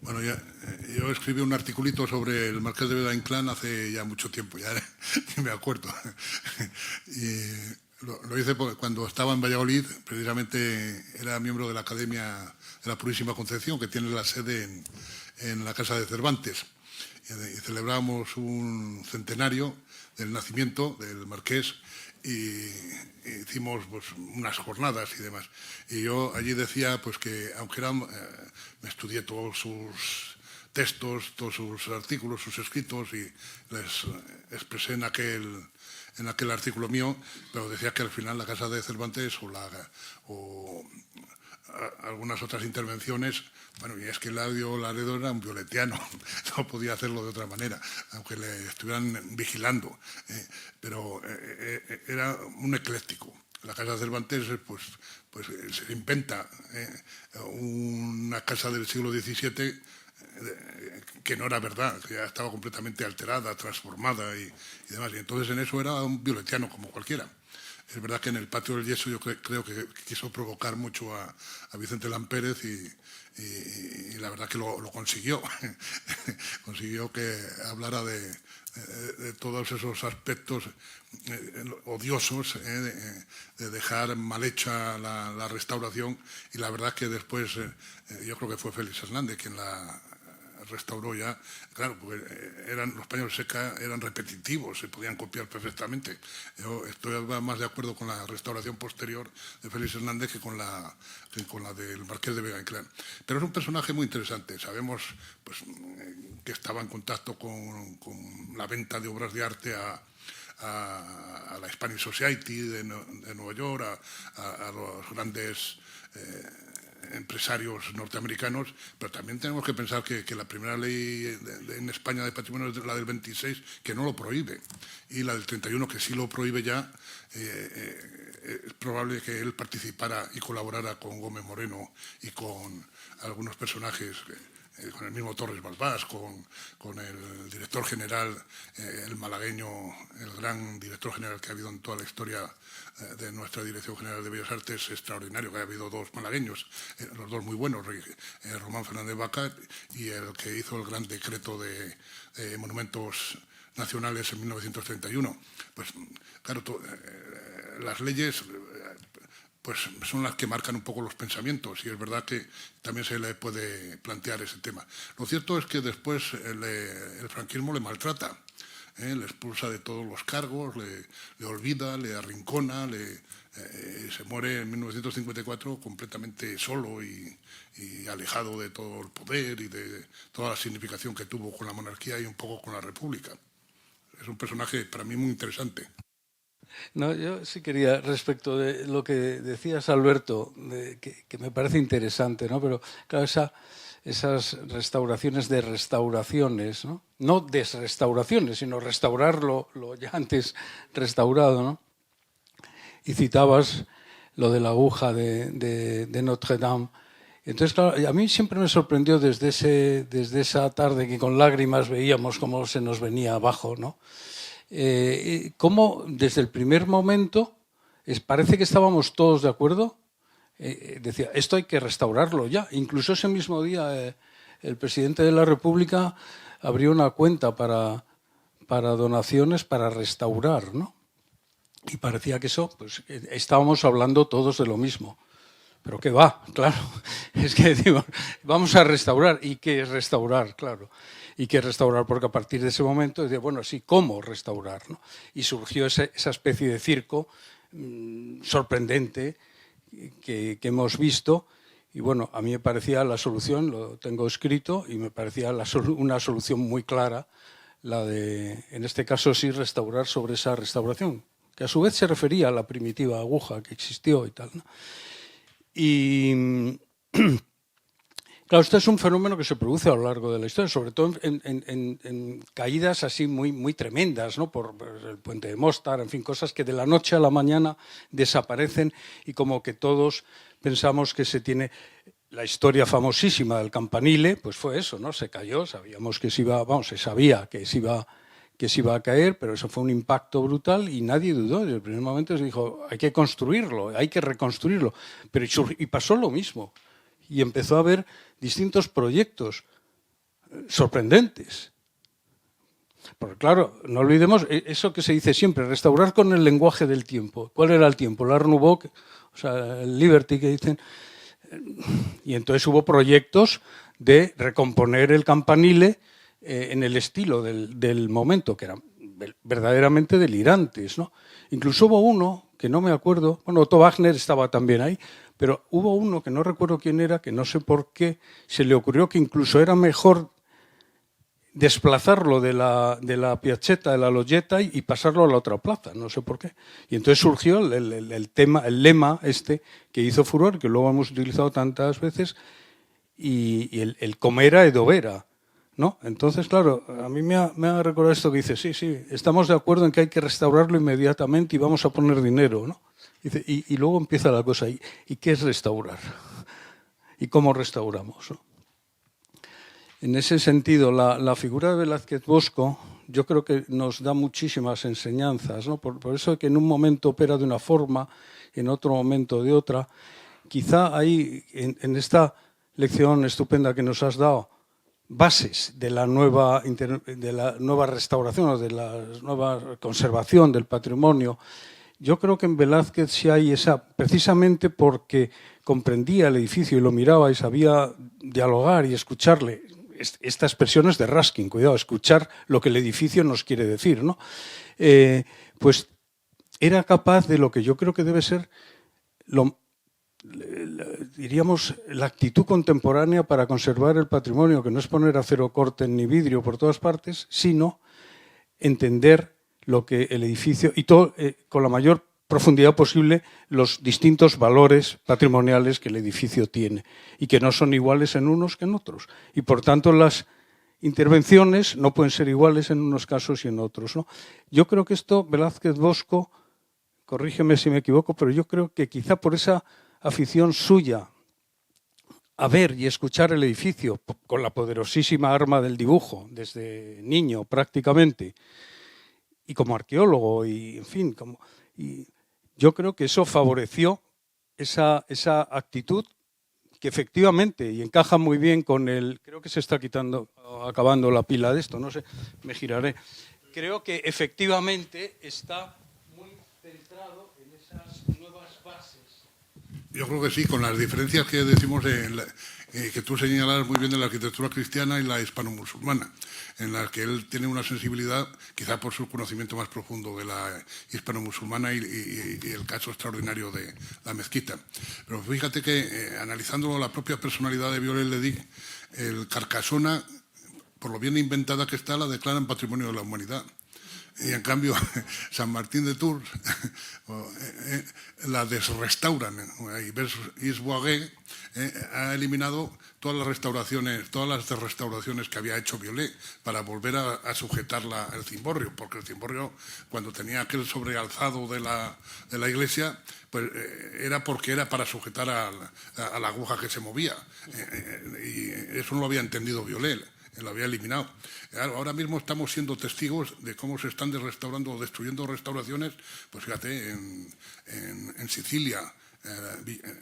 Bueno, yo escribí un articulito sobre el Marqués de Vega Inclán hace ya mucho tiempo, ya ni me acuerdo. Y lo hice cuando estaba en Valladolid, precisamente era miembro de la Academia de la Purísima Concepción, que tiene la sede en la Casa de Cervantes. Y celebramos un centenario del nacimiento del Marqués y hicimos pues, unas jornadas y demás. Y yo allí decía pues, que, aunque me estudié todos sus textos, todos sus artículos, sus escritos, y les expresé en aquel artículo mío, pero decía que al final la Casa de Cervantes o algunas otras intervenciones, bueno, y es que Eladio Laredo era un violetiano, no podía hacerlo de otra manera, aunque le estuvieran vigilando, pero era un ecléctico. La Casa de Cervantes, pues se inventa una casa del siglo XVII que no era verdad, que ya estaba completamente alterada, transformada y demás. Y entonces en eso era un violetiano como cualquiera. Es verdad que en el Patio del Yeso yo creo que quiso provocar mucho a Vicente Lampérez y la verdad que lo consiguió. Consiguió que hablara de todos esos aspectos odiosos, de dejar mal hecha la restauración, y la verdad que después yo creo que fue Félix Hernández quien la restauró ya, claro, porque los paños seca eran repetitivos, se podían copiar perfectamente. Yo estoy más de acuerdo con la restauración posterior de Félix Hernández que con la del Marqués de Vega Inclán. Pero es un personaje muy interesante. Sabemos pues, que estaba en contacto con la venta de obras de arte a la Spanish Society de Nueva York, a los grandes empresarios norteamericanos, pero también tenemos que pensar que la primera ley en España de patrimonio es la del 26, que no lo prohíbe, y la del 31, que sí lo prohíbe ya. Es probable que él participara y colaborara con Gómez Moreno y con algunos personajes, con el mismo Torres Balbás, con el director general, el malagueño, el gran director general que ha habido en toda la historia de nuestra Dirección General de Bellas Artes, extraordinario, que ha habido dos malagueños, los dos muy buenos, Román Fernández Vaca y el que hizo el gran decreto de monumentos nacionales en 1931. Pues claro, las leyes pues son las que marcan un poco los pensamientos, y es verdad que también se le puede plantear ese tema. Lo cierto es que después el franquismo le maltrata. le expulsa de todos los cargos, le olvida, le arrincona, se muere en 1954 completamente solo y alejado de todo el poder y de toda la significación que tuvo con la monarquía y un poco con la república. Es un personaje para mí muy interesante. No, yo sí quería, respecto de lo que decías, Alberto, que me parece interesante, ¿no? Pero claro, esas restauraciones de restauraciones, ¿no? No desrestauraciones, sino restaurar lo ya antes restaurado, ¿no? Y citabas lo de la aguja de Notre Dame. Entonces, claro, a mí siempre me sorprendió desde esa tarde que con lágrimas veíamos cómo se nos venía abajo, ¿no? Cómo desde el primer momento parece que estábamos todos de acuerdo. Decía, esto hay que restaurarlo ya. Incluso ese mismo día el presidente de la República abrió una cuenta para donaciones para restaurar, ¿no? Y parecía que eso, pues estábamos hablando todos de lo mismo. Pero ¿qué va? Claro, es que digo, vamos a restaurar. ¿Y qué es restaurar? Claro. ¿Y qué es restaurar? Porque a partir de ese momento, bueno, sí, ¿cómo restaurar? ¿No? Y surgió esa especie de circo sorprendente que hemos visto. Y bueno, a mí me parecía la solución, lo tengo escrito, y me parecía una solución muy clara, la de, en este caso sí, restaurar sobre esa restauración, que a su vez se refería a la primitiva aguja que existió y tal, ¿no? Y claro, esto es un fenómeno que se produce a lo largo de la historia, sobre todo en caídas así muy tremendas, ¿no? Por el puente de Mostar, en fin, cosas que de la noche a la mañana desaparecen y como que todos pensamos que se tiene. La historia famosísima del Campanile, pues fue eso, ¿no? Se cayó, sabíamos que se sabía que se iba a caer, pero eso fue un impacto brutal y nadie dudó. Desde el primer momento se dijo, hay que construirlo, hay que reconstruirlo. Y pasó lo mismo. Y empezó a haber distintos proyectos sorprendentes. Porque claro, no olvidemos eso que se dice siempre, restaurar con el lenguaje del tiempo. ¿Cuál era el tiempo? El Art Nouveau, o sea, el Liberty que dicen. Y entonces hubo proyectos de recomponer el Campanile en el estilo del momento, que eran verdaderamente delirantes, ¿no? Incluso hubo uno, que no me acuerdo, bueno, Otto Wagner estaba también ahí, pero hubo uno que no recuerdo quién era, que no sé por qué, se le ocurrió que incluso era mejor desplazarlo de la Piazzetta de la Loggia y pasarlo a la otra plaza, no sé por qué. Y entonces surgió el lema este que hizo furor, que luego hemos utilizado tantas veces, y el comera ed overa, ¿no? Entonces, claro, a mí me ha recordado esto que dice, sí, estamos de acuerdo en que hay que restaurarlo inmediatamente y vamos a poner dinero, ¿no? Dice, y luego empieza la cosa, ¿y qué es restaurar? ¿Y cómo restauramos, ¿no? En ese sentido, la figura de Velázquez Bosco yo creo que nos da muchísimas enseñanzas, ¿no? Por eso que en un momento opera de una forma, en otro momento de otra. Quizá ahí, en esta lección estupenda que nos has dado, bases de la nueva restauración o de la nueva conservación del patrimonio, yo creo que en Velázquez sí hay esa, precisamente porque comprendía el edificio y lo miraba y sabía dialogar y escucharle. Esta expresión es de Ruskin, cuidado, escuchar lo que el edificio nos quiere decir, ¿no? Pues era capaz de lo que yo creo que debe ser, diríamos, la actitud contemporánea para conservar el patrimonio, que no es poner acero corte ni vidrio por todas partes, sino entender lo que el edificio, y todo con la mayor profundidad posible, los distintos valores patrimoniales que el edificio tiene y que no son iguales en unos que en otros. Y por tanto las intervenciones no pueden ser iguales en unos casos y en otros, ¿no? Yo creo que esto, Velázquez Bosco, corrígeme si me equivoco, pero yo creo que quizá por esa afición suya a ver y escuchar el edificio con la poderosísima arma del dibujo, desde niño prácticamente, y como arqueólogo, y en fin, yo creo que eso favoreció esa actitud que efectivamente, y encaja muy bien con creo que se está acabando la pila de esto, no sé, me giraré. Creo que efectivamente está muy centrado en esas nuevas bases. Yo creo que sí, con las diferencias que decimos, que tú señalas muy bien de la arquitectura cristiana y la hispano-musulmana, en la que él tiene una sensibilidad, quizá por su conocimiento más profundo de la hispano-musulmana y el caso extraordinario de la mezquita. Pero fíjate que, analizando la propia personalidad de Viollet-le-Duc, el Carcassona, por lo bien inventada que está, la declaran Patrimonio de la Humanidad. Y en cambio, San Martín de Tours la desrestauran. Yves Boisguet ha eliminado todas las restauraciones que había hecho Viollet para volver a sujetarla al cimborrio, porque el cimborrio, cuando tenía aquel sobrealzado de la iglesia, pues era porque era para sujetar a la aguja que se movía. Y eso no lo había entendido Viollet. Lo había eliminado. Ahora mismo estamos siendo testigos de cómo se están restaurando o destruyendo restauraciones, pues fíjate, en Sicilia,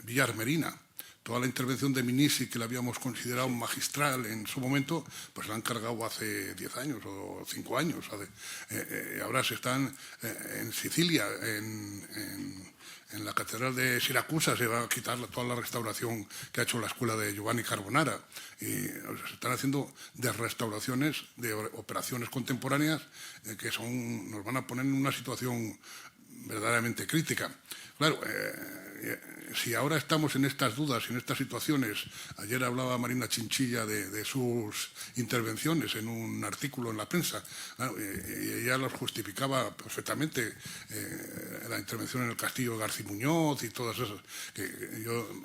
Villa Armerina. Toda la intervención de Minisi, que la habíamos considerado magistral en su momento, pues la han cargado hace 10 años o 5 años. Ahora se están en Sicilia, en la Catedral de Siracusa, se va a quitar toda la restauración que ha hecho la escuela de Giovanni Carbonara. Y se están haciendo de restauraciones, de operaciones contemporáneas que nos van a poner en una situación verdaderamente crítica. Claro, si ahora estamos en estas dudas y en estas situaciones, ayer hablaba Marina Chinchilla de sus intervenciones en un artículo en la prensa, y ella los justificaba perfectamente, la intervención en el castillo de García Muñoz y todas esas, que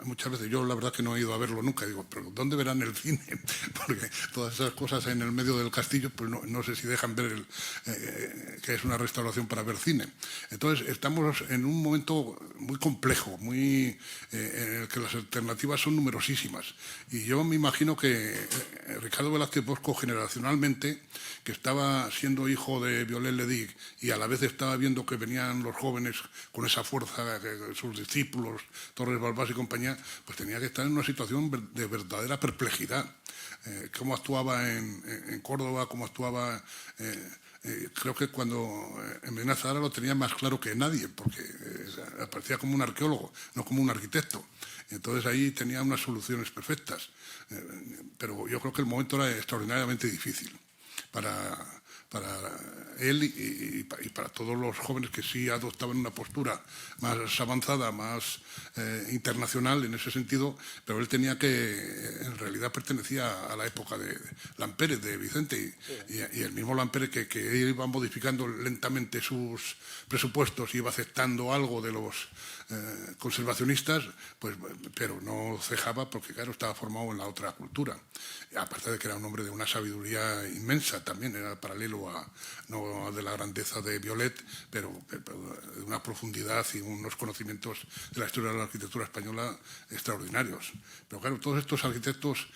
muchas veces yo la verdad que no he ido a verlo nunca, digo, pero ¿dónde verán el cine? Porque todas esas cosas en el medio del castillo, pues no sé si dejan ver que es una restauración para ver cine. Entonces estamos en un momento muy complejo, en el que las alternativas son numerosísimas. Y yo me imagino que Ricardo Velázquez Bosco, generacionalmente, que estaba siendo hijo de Viollet-le-Duc y a la vez estaba viendo que venían los jóvenes con esa fuerza, sus discípulos, Torres Balbás y compañía, pues tenía que estar en una situación de verdadera perplejidad. Cómo actuaba en Córdoba, cómo actuaba... creo que cuando en Medina Zahara lo tenía más claro que nadie, porque aparecía como un arqueólogo, no como un arquitecto. Entonces ahí tenía unas soluciones perfectas. Pero yo creo que el momento era extraordinariamente difícil para él y para todos los jóvenes que sí adoptaban una postura más avanzada, más internacional en ese sentido, pero él tenía en realidad pertenecía a la época de Lampérez, de Vicente, y el mismo Lampérez que iba modificando lentamente sus presupuestos y iba aceptando algo de los conservacionistas, pues, pero no cejaba porque, claro, estaba formado en la otra cultura. Y aparte de que era un hombre de una sabiduría inmensa también, era paralelo no de la grandeza de Viollet, pero de una profundidad y unos conocimientos de la historia de la arquitectura española extraordinarios. Pero claro, todos estos arquitectos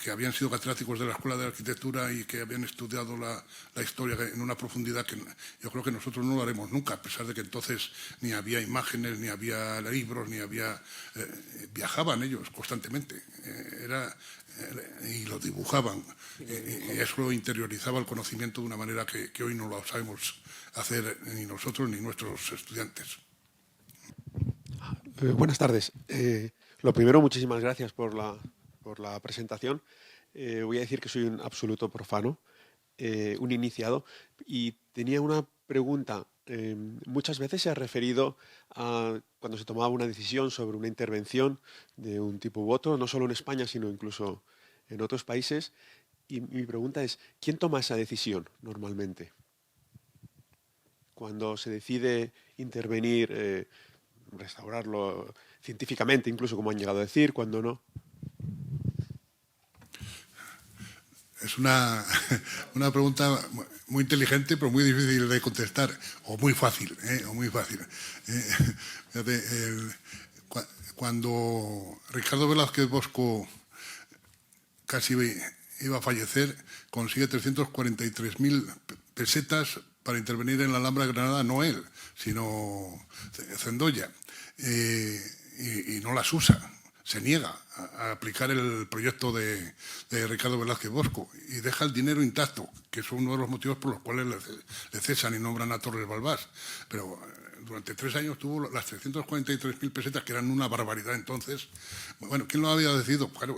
que habían sido catedráticos de la Escuela de Arquitectura y que habían estudiado la historia en una profundidad que yo creo que nosotros no lo haremos nunca, a pesar de que entonces ni había imágenes, ni había libros, ni había... viajaban ellos constantemente, y lo dibujaban, y eso interiorizaba el conocimiento de una manera que hoy no lo sabemos hacer ni nosotros ni nuestros estudiantes. Buenas tardes. Lo primero, muchísimas gracias por la presentación. Voy a decir que soy un absoluto profano, un iniciado, y tenía una pregunta. Muchas veces se ha referido a cuando se tomaba una decisión sobre una intervención de un tipo u otro, no solo en España, sino incluso en otros países. Y mi pregunta es, ¿quién toma esa decisión normalmente? Cuando se decide intervenir, restaurarlo científicamente, incluso como han llegado a decir, cuando no. Es una pregunta muy inteligente, pero muy difícil de contestar, o muy fácil. Fíjate, cuando Ricardo Velázquez Bosco casi iba a fallecer, consigue 343.000 pesetas para intervenir en la Alhambra de Granada, no él, sino Zendoya, y no las usa. Se niega a aplicar el proyecto de Ricardo Velázquez Bosco y deja el dinero intacto, que es uno de los motivos por los cuales le cesan y nombran a Torres Balbás. Pero durante 3 años tuvo las 343.000 pesetas, que eran una barbaridad entonces. Bueno, ¿quién lo había decidido? Claro,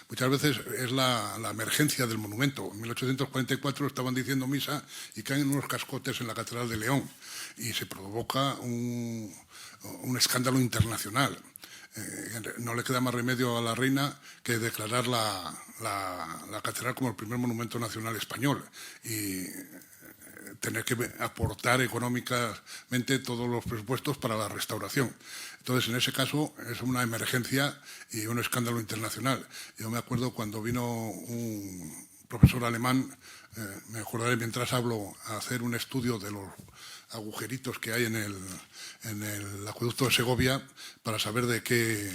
muchas veces es la emergencia del monumento. En 1844 estaban diciendo misa y caen unos cascotes en la Catedral de León y se provoca un escándalo internacional. No le queda más remedio a la reina que declarar la catedral como el primer monumento nacional español y tener que aportar económicamente todos los presupuestos para la restauración. Entonces, en ese caso, es una emergencia y un escándalo internacional. Yo me acuerdo cuando vino un profesor alemán, me acordaré mientras hablo, a hacer un estudio de los agujeritos que hay en el acueducto de Segovia para saber de qué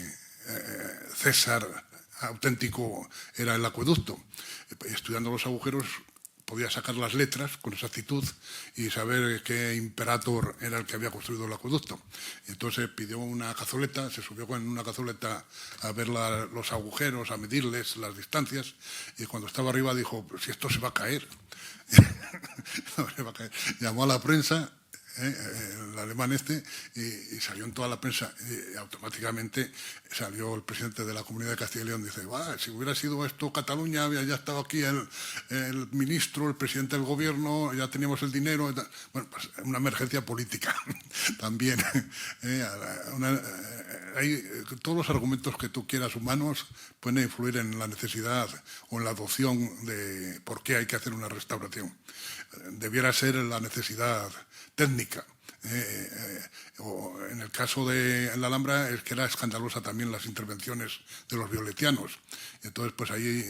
César auténtico era el acueducto. Estudiando los agujeros podía sacar las letras con exactitud y saber qué imperator era el que había construido el acueducto. Y entonces pidió una cazoleta, se subió con una cazoleta a ver los agujeros, a medirles las distancias, y cuando estaba arriba dijo, si esto se va a caer. No, se va a caer. Llamó a la prensa, el alemán y salió en toda la prensa, y automáticamente salió el presidente de la Comunidad de Castilla y León, dice, si hubiera sido esto Cataluña, ya estaba aquí el ministro, el presidente del gobierno, ya teníamos el dinero. Bueno, pues una emergencia política también. Todos los argumentos que tú quieras humanos pueden influir en la necesidad o en la adopción de por qué hay que hacer una restauración. Debiera ser la necesidad técnica. O en el caso de la Alhambra es que era escandalosa también las intervenciones de los violetianos. Entonces, pues ahí,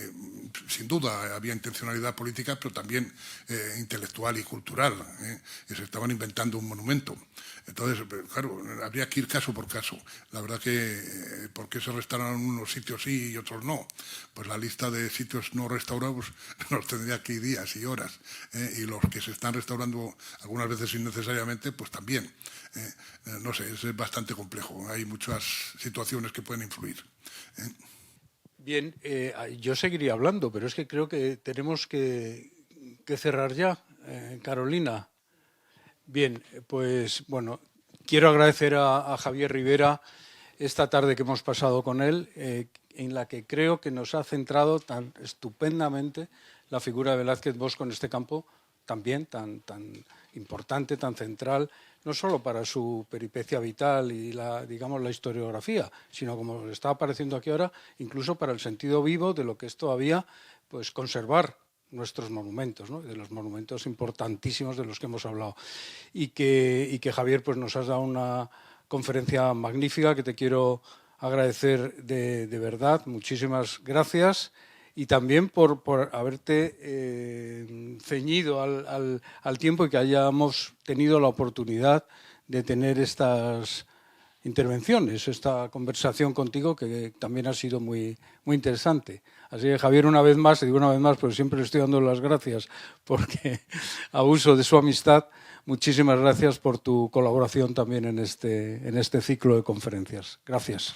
sin duda, había intencionalidad política, pero también intelectual y cultural. Y se estaban inventando un monumento. Entonces, claro, habría que ir caso por caso. La verdad que, ¿por qué se restauraron unos sitios sí y otros no? Pues la lista de sitios no restaurados nos tendría que ir días y horas. Y los que se están restaurando algunas veces innecesariamente, pues también. No sé, es bastante complejo. Hay muchas situaciones que pueden influir. Bien, yo seguiría hablando, pero es que creo que tenemos que cerrar ya, Carolina. Bien, pues bueno, quiero agradecer a Javier Rivera esta tarde que hemos pasado con él, en la que creo que nos ha centrado tan estupendamente la figura de Velázquez Bosco en este campo también tan importante, tan central, no solo para su peripecia vital y la historiografía, sino, como está apareciendo aquí ahora, incluso para el sentido vivo de lo que es todavía pues, conservar nuestros monumentos, ¿no? De los monumentos importantísimos de los que hemos hablado. Y que Javier, pues nos has dado una conferencia magnífica que te quiero agradecer de verdad. Muchísimas gracias. Y también por haberte ceñido al tiempo y que hayamos tenido la oportunidad de tener estas intervenciones, esta conversación contigo, que también ha sido muy, muy interesante. Así que, Javier, una vez más, te digo una vez más, porque siempre le estoy dando las gracias, porque abuso de su amistad, muchísimas gracias por tu colaboración también en este ciclo de conferencias. Gracias.